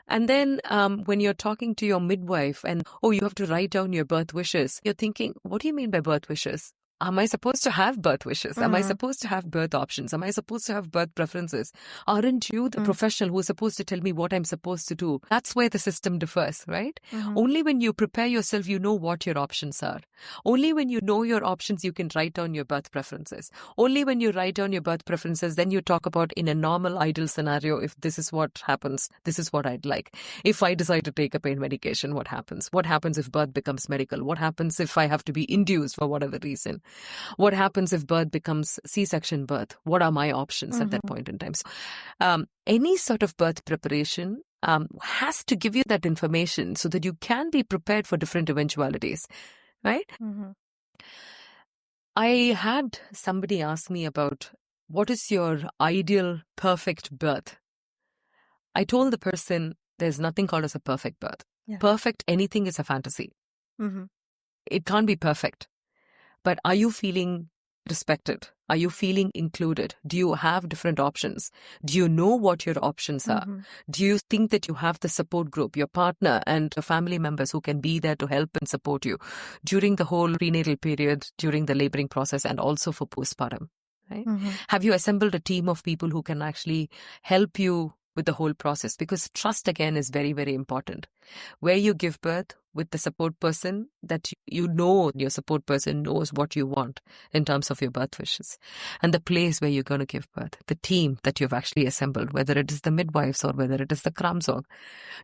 And then when you're talking to your midwife and, oh, you have to write down your birth wishes, you're thinking, what do you mean by birth wishes? Am I supposed to have birth wishes? Am I supposed to have birth options? Am I supposed to have birth preferences? Aren't you the professional who's supposed to tell me what I'm supposed to do? That's where the system differs, right? Only when you prepare yourself, you know what your options are. Only when you know your options, you can write down your birth preferences. Only when you write down your birth preferences, then you talk about in a normal, ideal scenario, if this is what happens, this is what I'd like. If I decide to take a pain medication, what happens? What happens if birth becomes medical? What happens if I have to be induced for whatever reason? What happens if birth becomes C-section birth? What are my options at that point in time? So, any sort of birth preparation has to give you that information so that you can be prepared for different eventualities, right? I had somebody ask me about what is your ideal perfect birth? I told the person there's nothing called as a perfect birth. Perfect anything is a fantasy. It can't be perfect. But are you feeling respected? Are you feeling included? Do you have different options? Do you know what your options are? Do you think that you have the support group, your partner and your family members who can be there to help and support you during the whole prenatal period, during the laboring process, and also for postpartum? Right? Have you assembled a team of people who can actually help you with the whole process? Because trust, again, is very, very important. Where you give birth, with the support person, that you know your support person knows what you want in terms of your birth wishes, and the place where you're going to give birth, the team that you've actually assembled, whether it is the midwives or whether it is the Kramzog,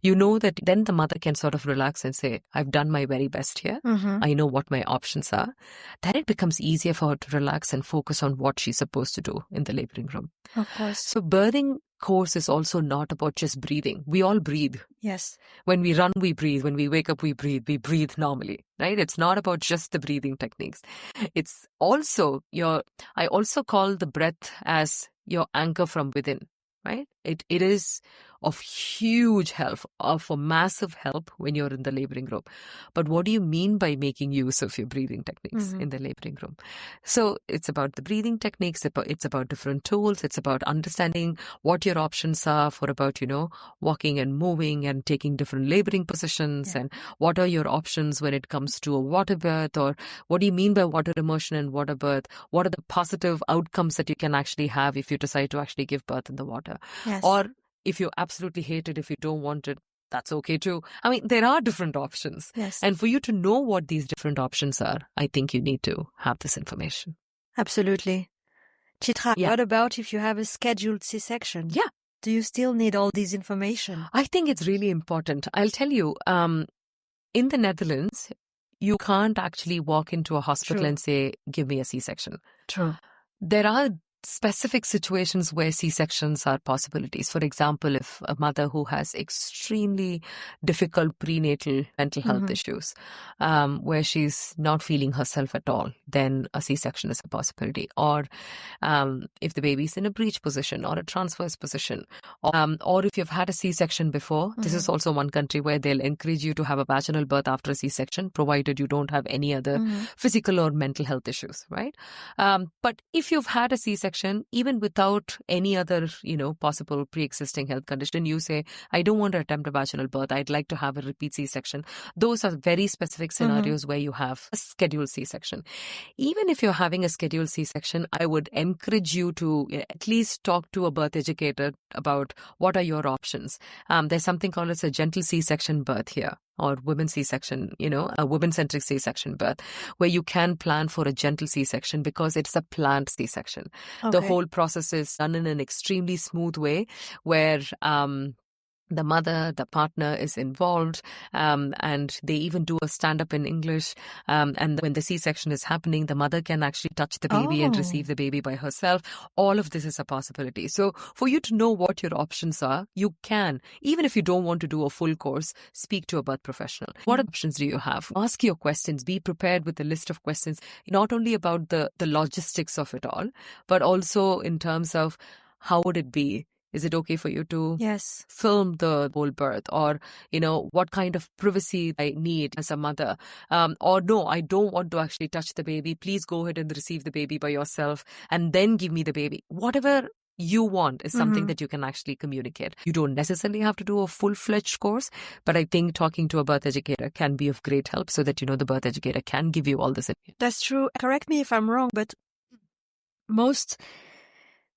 you know that then the mother can sort of relax and say, I've done my very best here. I know what my options are. Then it becomes easier for her to relax and focus on what she's supposed to do in the laboring room. Of course. So birthing course is also not about just breathing. We all breathe. Yes. When we run, we breathe. When we wake up, we breathe. We breathe normally, right? It's not about just the breathing techniques. It's also I also call the breath as your anchor from within, right? It is of huge help, of a massive help when you're in the laboring room. But what do you mean by making use of your breathing techniques in the laboring room? So it's about the breathing techniques. It's about different tools. It's about understanding what your options are for about, walking and moving and taking different laboring positions. And what are your options when it comes to a water birth, or what do you mean by water immersion and water birth? What are the positive outcomes that you can actually have if you decide to actually give birth in the water? Yes. Or if you absolutely hate it, if you don't want it, that's okay too. I mean, there are different options. Yes. And for you to know what these different options are, I think you need to have this information. Absolutely. Chitra, what about if you have a scheduled C-section? Yeah. Do you still need all this information? I think it's really important. I'll tell you, in the Netherlands, you can't actually walk into a hospital and say, give me a C-section. True. There are specific situations where C-sections are possibilities. For example, if a mother who has extremely difficult prenatal mental health issues, where she's not feeling herself at all, then a C-section is a possibility. Or if the baby's in a breech position or a transverse position, or if you've had a C-section before, this is also one country where they'll encourage you to have a vaginal birth after a C-section, provided you don't have any other physical or mental health issues, right? But if you've had a C-section, even without any other, possible pre-existing health condition, you say, I don't want to attempt a vaginal birth, I'd like to have a repeat C-section. Those are very specific scenarios where you have a scheduled C-section. Even if you're having a scheduled C-section, I would encourage you to at least talk to a birth educator about what are your options. There's something called as a gentle C-section birth here, or women's C-section, a women-centric C-section birth, where you can plan for a gentle C-section because it's a planned C-section. Okay. The whole process is done in an extremely smooth way where the mother, the partner is involved, and they even do a stand-up in English. And when the C-section is happening, the mother can actually touch the baby and receive the baby by herself. All of this is a possibility. So for you to know what your options are, you can, even if you don't want to do a full course, speak to a birth professional. What options do you have? Ask your questions. Be prepared with a list of questions, not only about the logistics of it all, but also in terms of how would it be? Is it okay for you to film the whole birth? Or, what kind of privacy I need as a mother? Or no, I don't want to actually touch the baby. Please go ahead and receive the baby by yourself and then give me the baby. Whatever you want is something that you can actually communicate. You don't necessarily have to do a full-fledged course, but I think talking to a birth educator can be of great help so that, the birth educator can give you all this. That's true. Correct me if I'm wrong, but most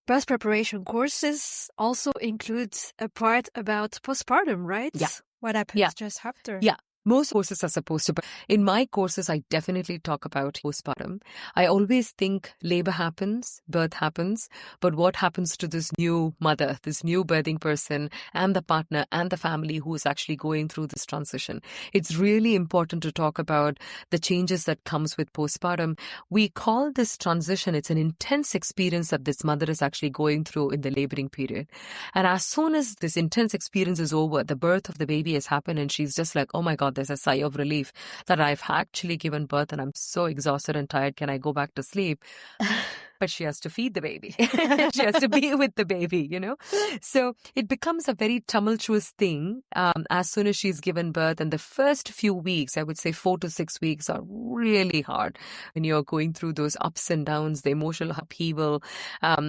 birth preparation courses also includes a part about postpartum, right? Yeah. What happens just after? Yeah. Most courses are supposed to, but in my courses, I definitely talk about postpartum. I always think labor happens, birth happens, but what happens to this new mother, this new birthing person, and the partner and the family who is actually going through this transition? It's really important to talk about the changes that comes with postpartum. We call this transition, it's an intense experience that this mother is actually going through in the laboring period. And as soon as this intense experience is over, the birth of the baby has happened and she's just like, oh my God, there's a sigh of relief that I've actually given birth and I'm so exhausted and tired. Can I go back to sleep? But she has to feed the baby. She has to be with the baby, So it becomes a very tumultuous thing as soon as she's given birth. And the first few weeks, I would say 4 to 6 weeks, are really hard when you're going through those ups and downs, the emotional upheaval,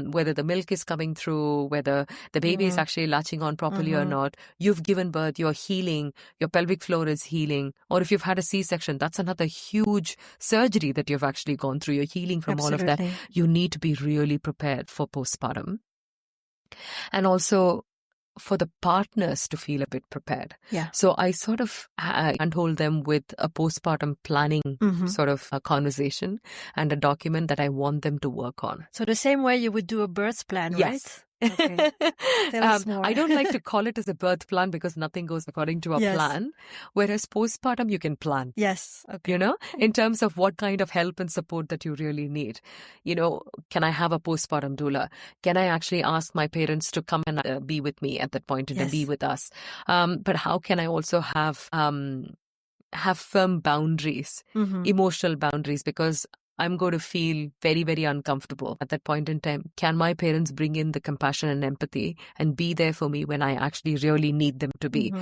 whether the milk is coming through, whether the baby is actually latching on properly or not. You've given birth, you're healing, your pelvic floor is healing. Or if you've had a C-section, that's another huge surgery that you've actually gone through. You're healing from all of that. You need to be really prepared for postpartum. And also for the partners to feel a bit prepared. Yeah. So I sort of handhold them with a postpartum planning sort of a conversation and a document that I want them to work on. So the same way you would do a birth plan, yes. right? Okay. Tell us more. I don't like to call it as a birth plan because nothing goes according to a plan. Whereas postpartum, you can plan. Yes. Okay. In terms of what kind of help and support that you really need. Can I have a postpartum doula? Can I actually ask my parents to come and be with me at that point and be with us? But how can I also have firm boundaries, emotional boundaries, because I'm going to feel very, very uncomfortable at that point in time. Can my parents bring in the compassion and empathy and be there for me when I actually really need them to be?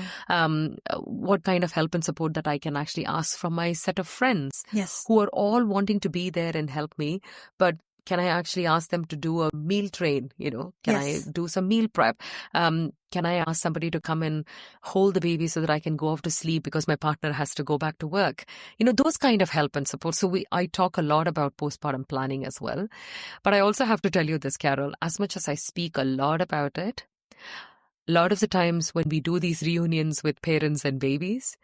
What kind of help and support that I can actually ask from my set of friends who are all wanting to be there and help me, but can I actually ask them to do a meal train? Can I do some meal prep? Can I ask somebody to come and hold the baby so that I can go off to sleep because my partner has to go back to work? Those kind of help and support. So I talk a lot about postpartum planning as well. But I also have to tell you this, Carol, as much as I speak a lot about it, a lot of the times when we do these reunions with parents and babies,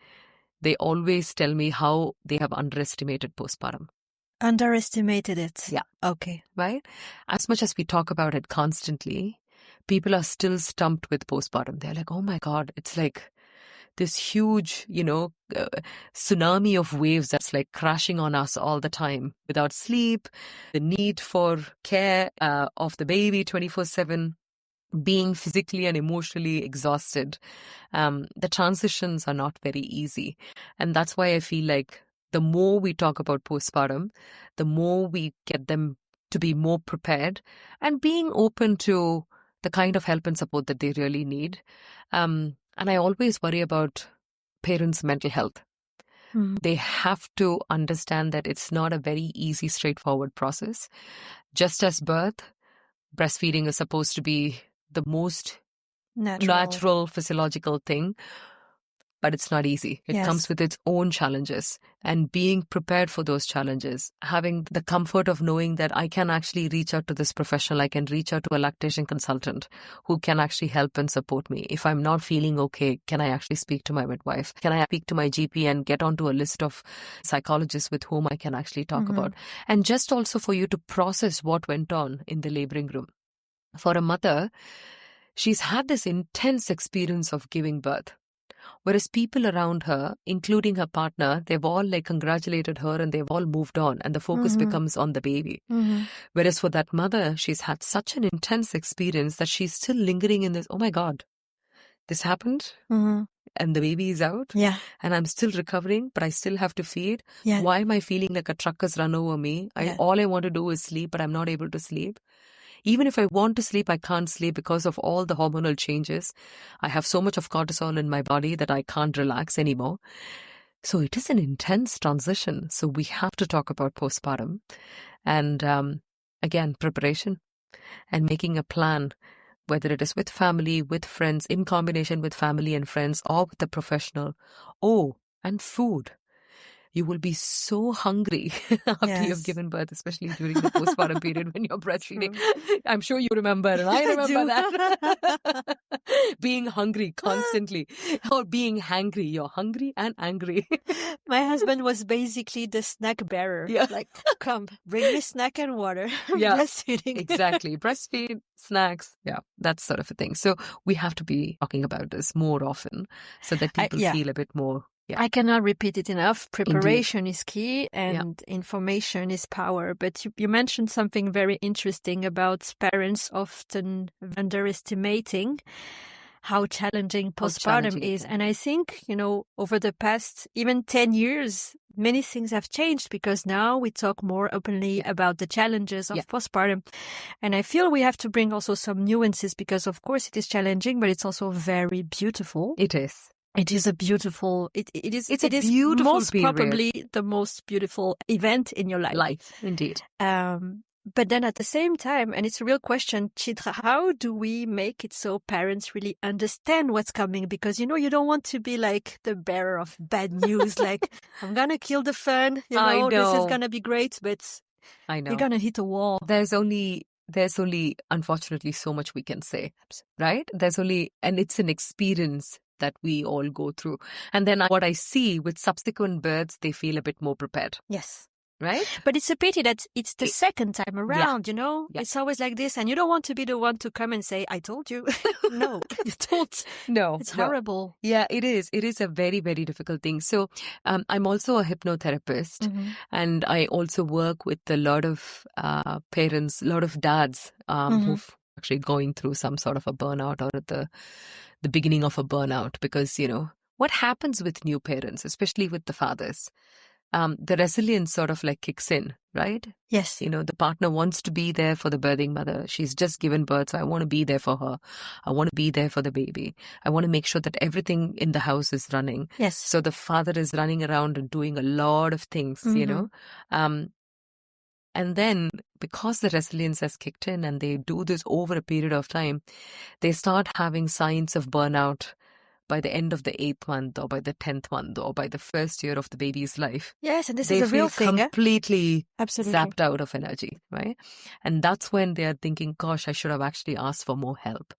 they always tell me how they have underestimated postpartum. Underestimated it. Yeah. Okay. Right? As much as we talk about it constantly, people are still stumped with postpartum. They're like, oh my God, it's like this huge, tsunami of waves that's like crashing on us all the time without sleep, the need for care of the baby 24/7, being physically and emotionally exhausted. The transitions are not very easy. And that's why I feel like the more we talk about postpartum, the more we get them to be more prepared and being open to the kind of help and support that they really need. And I always worry about parents' mental health. They have to understand that it's not a very easy, straightforward process. Just as birth, breastfeeding is supposed to be the most natural physiological thing. But it's not easy. It comes with its own challenges, and being prepared for those challenges, having the comfort of knowing that I can actually reach out to this professional, I can reach out to a lactation consultant who can actually help and support me. If I'm not feeling okay, can I actually speak to my midwife? Can I speak to my GP and get onto a list of psychologists with whom I can actually talk about? And just also for you to process what went on in the laboring room. For a mother, she's had this intense experience of giving birth. Whereas people around her, including her partner, they've all like congratulated her and they've all moved on and the focus becomes on the baby. Whereas for that mother, she's had such an intense experience that she's still lingering in this, oh my God, this happened and the baby is out Yeah. and I'm still recovering, but I still have to feed. Yeah. Why am I feeling like a truck has run over me? All I want to do is sleep, but I'm not able to sleep. Even if I want to sleep, I can't sleep because of all the hormonal changes. I have so much of cortisol in my body that I can't relax anymore. So it is an intense transition. So we have to talk about postpartum and again, preparation and making a plan, whether it is with family, with friends, in combination with family and friends, or with a professional. Oh, and food. You will be so hungry after you've given birth, especially during the postpartum period when you're breastfeeding. I'm sure you remember, and I remember that. Being hungry constantly or being hangry. You're hungry and angry. My husband was basically the snack bearer. Yeah. Like, come, bring me snack and water. Yeah, breastfeeding. Exactly. Breastfeed, snacks. Yeah, that sort of a thing. So we have to be talking about this more often so that people feel a bit more. Yeah. I cannot repeat it enough. Preparation is key and information is power. But you mentioned something very interesting about parents often underestimating how challenging postpartum is. And I think, over the past even 10 years, many things have changed because now we talk more openly about the challenges of postpartum. And I feel we have to bring also some nuances because, of course, it is challenging, but it's also very beautiful. It is. It is a beautiful, it is beautiful most period. Probably the most beautiful event in your life. Indeed. But then at the same time, and it's a real question, Chitra, how do we make it so parents really understand what's coming? Because, you don't want to be like the bearer of bad news, like, I'm going to kill the fun, I know. This is going to be great, but I know. you're going to hit a wall. There's only, unfortunately, so much we can say, right? And it's an experience that we all go through. And then what I see with subsequent births, they feel a bit more prepared. Yes. Right? But it's a pity that it's the second time around, Yeah. It's always like this. And you don't want to be the one to come and say, I told you. No, you don't. No. It's horrible. Yeah, it is. It is a very, very difficult thing. So I'm also a hypnotherapist and I also work with a lot of parents, a lot of dads who've actually going through some sort of a burnout or at the beginning of a burnout because, what happens with new parents, especially with the fathers? The resilience sort of like kicks in, right? Yes. The partner wants to be there for the birthing mother. She's just given birth, so I want to be there for her. I want to be there for the baby. I want to make sure that everything in the house is running. Yes. So the father is running around and doing a lot of things, and then because the resilience has kicked in and they do this over a period of time, they start having signs of burnout by the end of the 8th month or by the 10th month or by the first year of the baby's life. Yes, and this is a real thing. They feel completely Absolutely zapped out of energy, right? And that's when they are thinking, gosh, I should have actually asked for more help.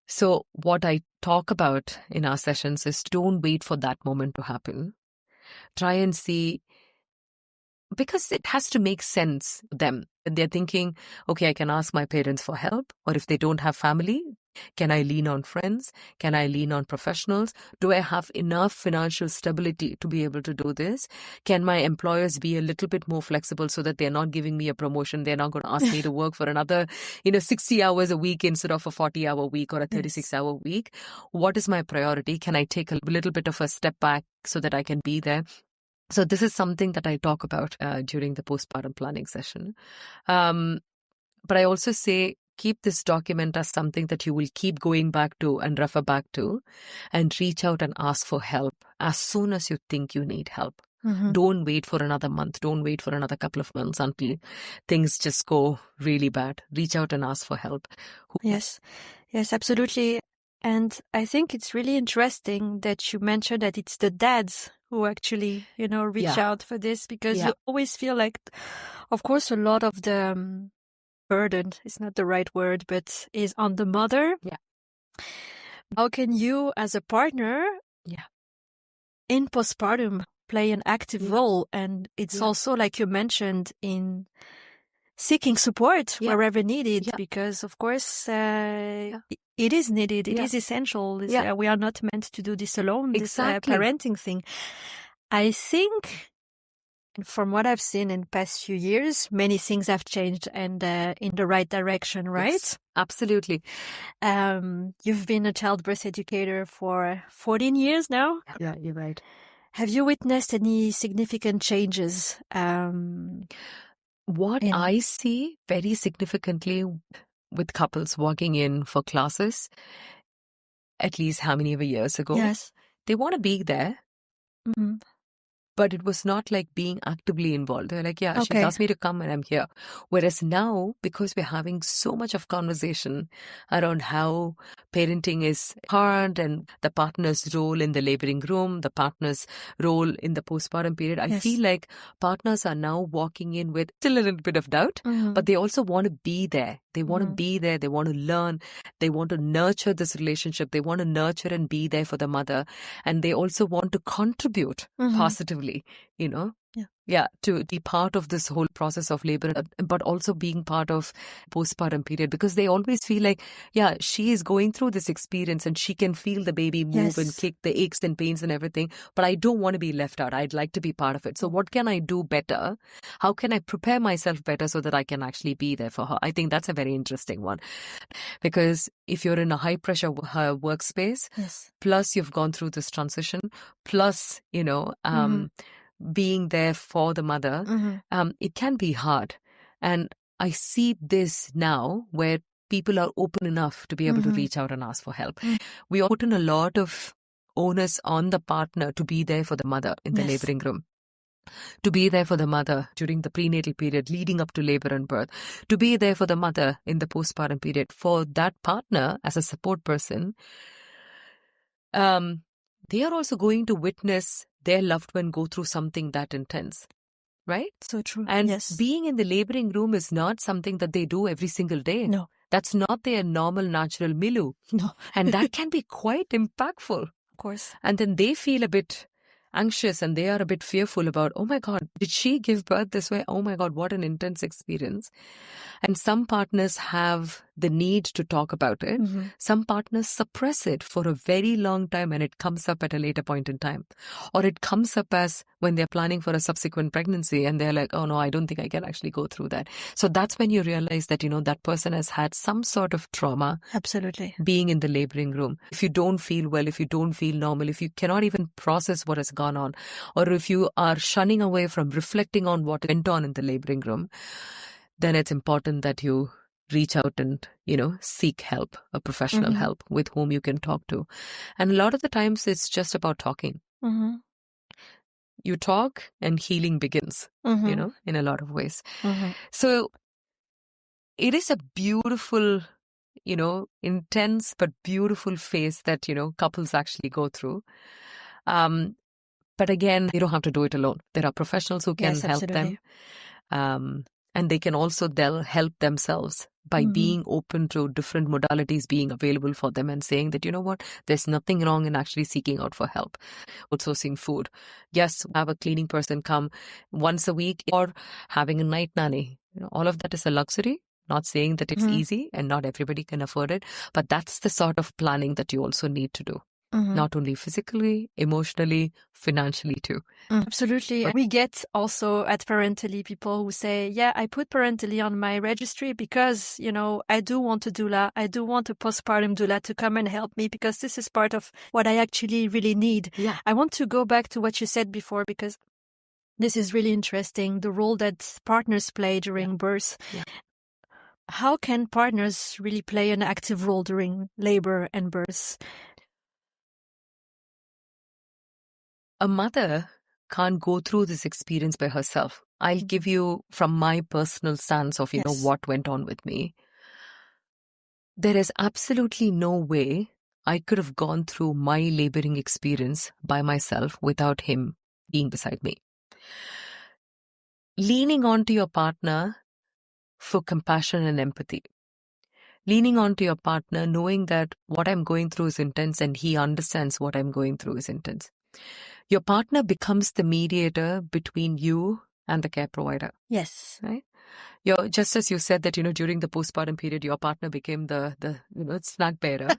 So what I talk about in our sessions is don't wait for that moment to happen. Try and see, because it has to make sense to them. And they're thinking, okay, I can ask my parents for help, or if they don't have family, can I lean on friends? Can I lean on professionals? Do I have enough financial stability to be able to do this? Can my employers be a little bit more flexible so that they're not giving me a promotion? They're not going to ask me to work for another, 60 hours a week instead of a 40-hour week or a 36-hour week. What is my priority? Can I take a little bit of a step back so that I can be there? So this is something that I talk about during the postpartum planning session. But I also say, keep this document as something that you will keep going back to and refer back to and reach out and ask for help as soon as you think you need help. Don't wait for another month. Don't wait for another couple of months until things just go really bad. Reach out and ask for help. Yes, absolutely. And I think it's really interesting that you mentioned that it's the dads who actually, reach out for this because you always feel like, of course, a lot of the burden is not the right word, but is on the mother. Yeah. How can you as a partner in postpartum play an active role? And it's also, like you mentioned, in seeking support wherever needed, because of course It is needed. It Yeah. is essential. Yeah. We are not meant to do this alone, Exactly. this parenting thing. I think from what I've seen in the past few years, many things have changed and in the right direction, right? Yes, absolutely. You've been a childbirth educator for 14 years now. Yeah, you're right. Have you witnessed any significant changes? What I see very significantly with couples walking in for classes, at least how many years ago, Yes. they want to be there, Mm-hmm. but it was not like being actively involved. They're like, yeah, she's Okay. asked me to come and I'm here. Whereas now, because we're having so much of conversation around how parenting is hard and the partner's role in the laboring room, the partner's role in the postpartum period, I Yes. feel like partners are now walking in with still a little bit of doubt, but they also want to be there. They want to be there. They want to learn. They want to nurture this relationship. They want to nurture and be there for the mother. And they also want to contribute positively, you know? Yeah, to be part of this whole process of labor, but also being part of postpartum period, because they always feel like, yeah, she is going through this experience and she can feel the baby move and kick, the aches and pains and everything, but I don't want to be left out. I'd like to be part of it. So what can I do better? How can I prepare myself better so that I can actually be there for her? I think that's a very interesting one, because if you're in a high pressure workspace, plus you've gone through this transition, plus, you know, being there for the mother, it can be hard. And I see this now where people are open enough to be able to reach out and ask for help. We put in a lot of onus on the partner to be there for the mother in the laboring room, to be there for the mother during the prenatal period leading up to labor and birth, to be there for the mother in the postpartum period. For that partner as a support person, they are also going to witness their loved one go through something that intense, right? So true. And being in the laboring room is not something that they do every single day. No. That's not their normal, natural milieu. No. And that can be quite impactful. Of course. And then they feel a bit anxious and they are a bit fearful about, oh my God, did she give birth this way? Oh my God, what an intense experience. And some partners have the need to talk about it. Some partners suppress it for a very long time and it comes up at a later point in time. Or it comes up as when they're planning for a subsequent pregnancy and they're like, oh no, I don't think I can actually go through that. So that's when you realize that, you know, that person has had some sort of trauma. Absolutely. Being in the laboring room. If you don't feel well, if you don't feel normal, if you cannot even process what has gone on, or if you are shunning away from reflecting on what went on in the laboring room, then it's important that you reach out and, you know, seek help, a professional help with whom you can talk to. And a lot of the times it's just about talking. You talk and healing begins, you know, in a lot of ways. So it is a beautiful, you know, intense but beautiful phase that, you know, couples actually go through. But again, they don't have to do it alone. There are professionals who can help them. And they can also help themselves by being open to different modalities being available for them and saying that, you know what, there's nothing wrong in actually seeking out for help. Outsourcing food. Yes, have a cleaning person come once a week or having a night nanny. You know, all of that is a luxury. Not saying that it's easy and not everybody can afford it, but that's the sort of planning that you also need to do. Not only physically, emotionally, financially too. Absolutely. We get also at Parentally people who say, yeah, I put Parentally on my registry because, you know, I do want a doula. I do want a postpartum doula to come and help me because this is part of what I actually really need. Yeah. I want to go back to what you said before because this is really interesting, the role that partners play during birth. Yeah. How can partners really play an active role during labor and birth? A mother can't go through this experience by herself. I'll give you from my personal stance of, you know, what went on with me. There is absolutely no way I could have gone through my laboring experience by myself without him being beside me. Leaning on to your partner for compassion and empathy. Leaning on to your partner, knowing that what I'm going through is intense and he understands what I'm going through is intense. Your partner becomes the mediator between you and the care provider. Yes. Right? Just as you said that, during the postpartum period, your partner became the snack bearer.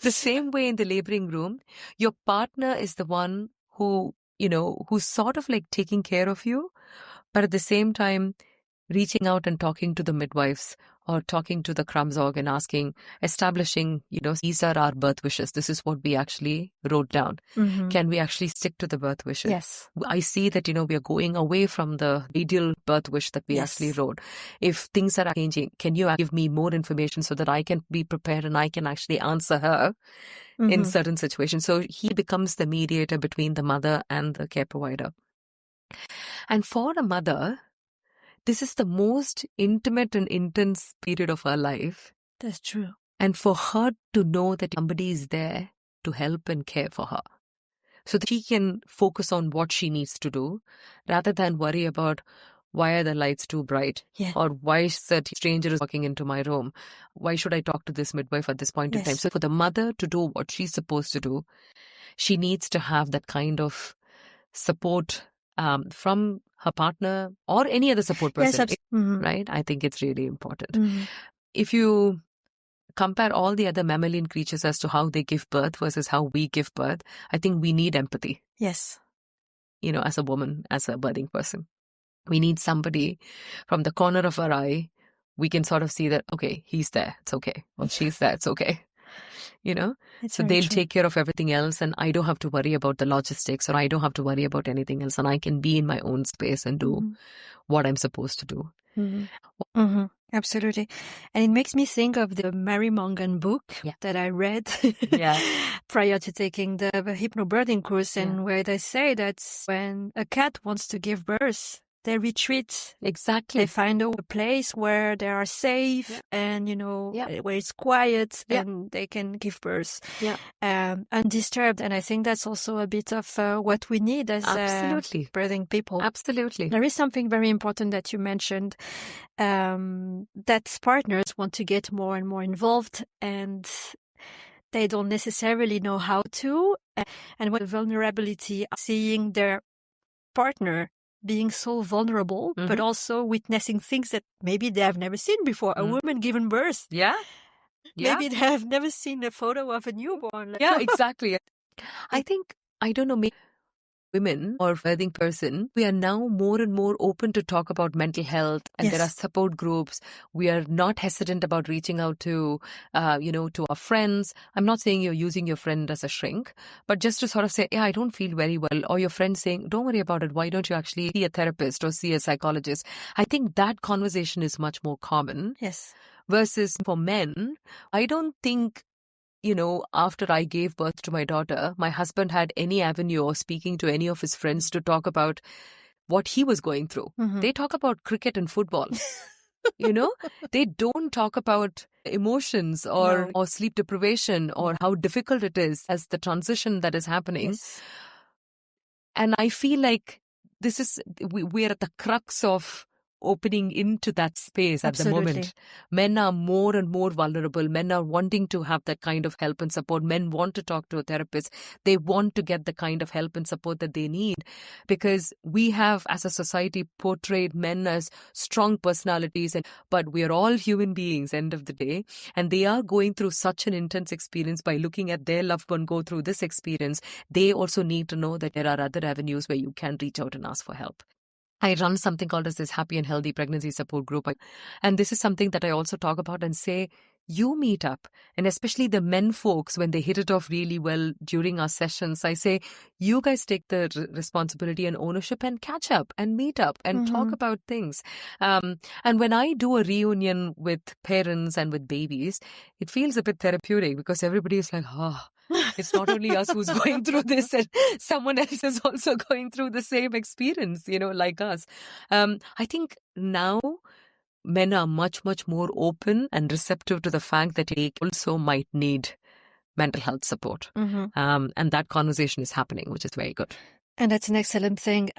The same way in the laboring room, your partner is the one who's sort of like taking care of you, but at the same time, reaching out and talking to the midwives or talking to the crumbs org and establishing, these are our birth wishes. This is what we actually wrote down. Mm-hmm. Can we actually stick to the birth wishes? Yes. I see that, we are going away from the ideal birth wish that we actually wrote. If things are changing, can you give me more information so that I can be prepared and I can actually answer her in certain situations? So he becomes the mediator between the mother and the care provider. And for a mother, this is the most intimate and intense period of her life. That's true. And for her to know that somebody is there to help and care for her, so that she can focus on what she needs to do rather than worry about why are the lights too bright, or why is that stranger is walking into my room? Why should I talk to this midwife at this point in time? So for the mother to do what she's supposed to do, she needs to have that kind of support from her partner or any other support person, right? I think it's really important. If you compare all the other mammalian creatures as to how they give birth versus how we give birth, I think we need empathy. Yes. As a woman, as a birthing person, we need somebody from the corner of our eye. We can sort of see that, okay, he's there, it's okay. Or she's there, it's okay. So they'll take care of everything else, and I don't have to worry about the logistics, or I don't have to worry about anything else, and I can be in my own space and do what I'm supposed to do. Absolutely. And it makes me think of the Mary Mongan book that I read prior to taking the HypnoBirthing course, and where they say that when a cat wants to give birth, they retreat. Exactly. They find a place where they are safe and, where it's quiet and they can give birth undisturbed. And I think that's also a bit of what we need as birthing people. Absolutely. There is something very important that you mentioned, that partners want to get more and more involved, and they don't necessarily know how to. And what vulnerability, seeing their partner being so vulnerable, but also witnessing things that maybe they have never seen before. A woman giving birth. Maybe they have never seen a photo of a newborn. Exactly. I think, I don't know, maybe women or birthing person, we are now more and more open to talk about mental health, and there are support groups. We are not hesitant about reaching out to, to our friends. I'm not saying you're using your friend as a shrink, but just to sort of say, I don't feel very well. Or your friend saying, don't worry about it. Why don't you actually see a therapist or see a psychologist? I think that conversation is much more common. Yes. Versus for men, I don't think, after I gave birth to my daughter, my husband had any avenue of speaking to any of his friends to talk about what he was going through. They talk about cricket and football. They don't talk about emotions or sleep deprivation or how difficult it is as the transition that is happening. Yes. And I feel like we're at the crux of opening into that space at the moment. Men are more and more vulnerable. Men are wanting to have that kind of help and support. Men want to talk to a therapist. They want to get the kind of help and support that they need, because we have, as a society, portrayed men as strong personalities, but we are all human beings, end of the day, and they are going through such an intense experience. By looking at their loved one go through this experience, they also need to know that there are other avenues where you can reach out and ask for help. I run something called as this Happy and Healthy Pregnancy Support Group. And this is something that I also talk about and say, you meet up. And especially the men folks, when they hit it off really well during our sessions, I say, you guys take the responsibility and ownership and catch up and meet up and talk about things. And when I do a reunion with parents and with babies, it feels a bit therapeutic, because everybody is like, it's not only us who's going through this, and someone else is also going through the same experience, like us. I think now men are much, much more open and receptive to the fact that they also might need mental health support. And that conversation is happening, which is very good. And that's an excellent thing.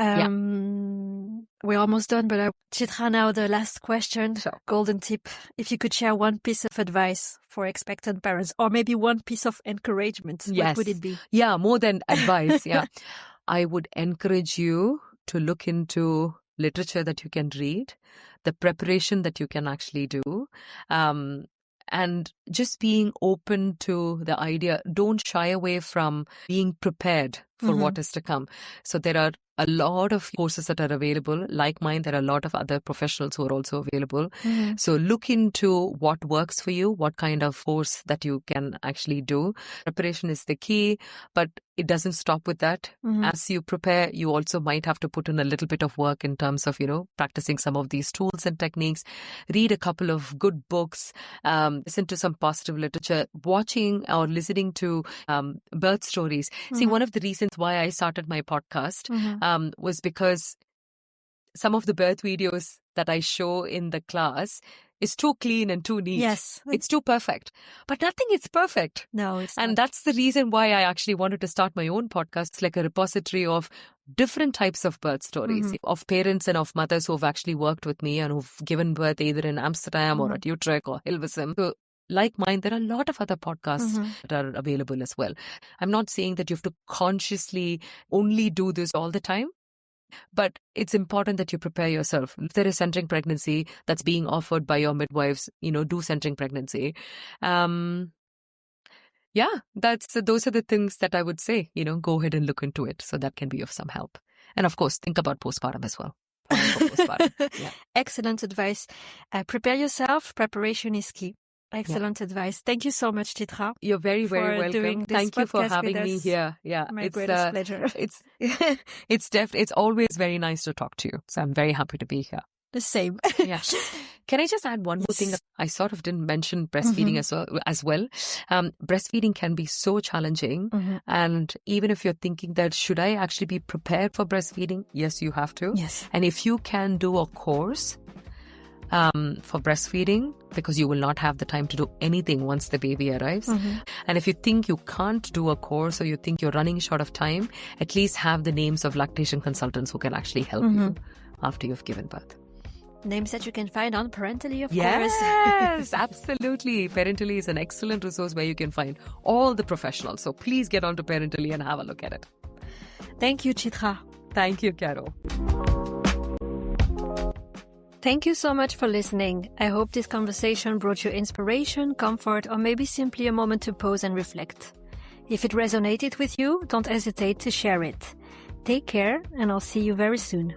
We're almost done, but Chitra, now the last question, golden tip. If you could share one piece of advice for expectant parents, or maybe one piece of encouragement, what would it be? Yeah, more than advice. I would encourage you to look into literature that you can read the preparation that you can actually do, and just being open to the idea. Don't shy away from being prepared for what is to come. So there are a lot of courses that are available. Like mine, there are a lot of other professionals who are also available. So look into what works for you, what kind of course that you can actually do. Preparation is the key, but it doesn't stop with that. As you prepare, you also might have to put in a little bit of work in terms of, practicing some of these tools and techniques. Read a couple of good books, listen to some positive literature, watching or listening to birth stories. See, one of the reasons why I started my podcast was because some of the birth videos that I show in the class is too clean and too neat. Yes. It's too perfect. But nothing is perfect. No, it's And not. that's the reason why I actually wanted to start my own podcast. It's like a repository of different types of birth stories, of parents and of mothers who have actually worked with me and who've given birth either in Amsterdam or at Utrecht or Hilversum. So like mine, there are a lot of other podcasts that are available as well. I'm not saying that you have to consciously only do this all the time, but it's important that you prepare yourself. If there is centering pregnancy that's being offered by your midwives, do centering pregnancy. Those are the things that I would say, go ahead and look into it. So that can be of some help. And of course, think about postpartum as well. Yeah. Excellent advice. Prepare yourself. Preparation is key. Excellent advice. Thank you so much, Chitra. You're very, very welcome. Doing this Thank you for podcast having with me us. here. Yeah, My greatest pleasure. It's always very nice to talk to you. So I'm very happy to be here. The same. Yeah. Can I just add one more thing? I sort of didn't mention breastfeeding as well. Breastfeeding can be so challenging. And even if you're thinking that, should I actually be prepared for breastfeeding? Yes, you have to. Yes. And if you can do a course for breastfeeding, because you will not have the time to do anything once the baby arrives. And if you think you can't do a course or you think you're running short of time, at least have the names of lactation consultants who can actually help you after you've given birth. Names that you can find on Parentally, of course. Yes, absolutely. Parentally is an excellent resource where you can find all the professionals. So please get onto Parentally and have a look at it. Thank you, Chitra. Thank you, Caro. Thank you so much for listening. I hope this conversation brought you inspiration, comfort, or maybe simply a moment to pause and reflect. If it resonated with you, don't hesitate to share it. Take care, and I'll see you very soon.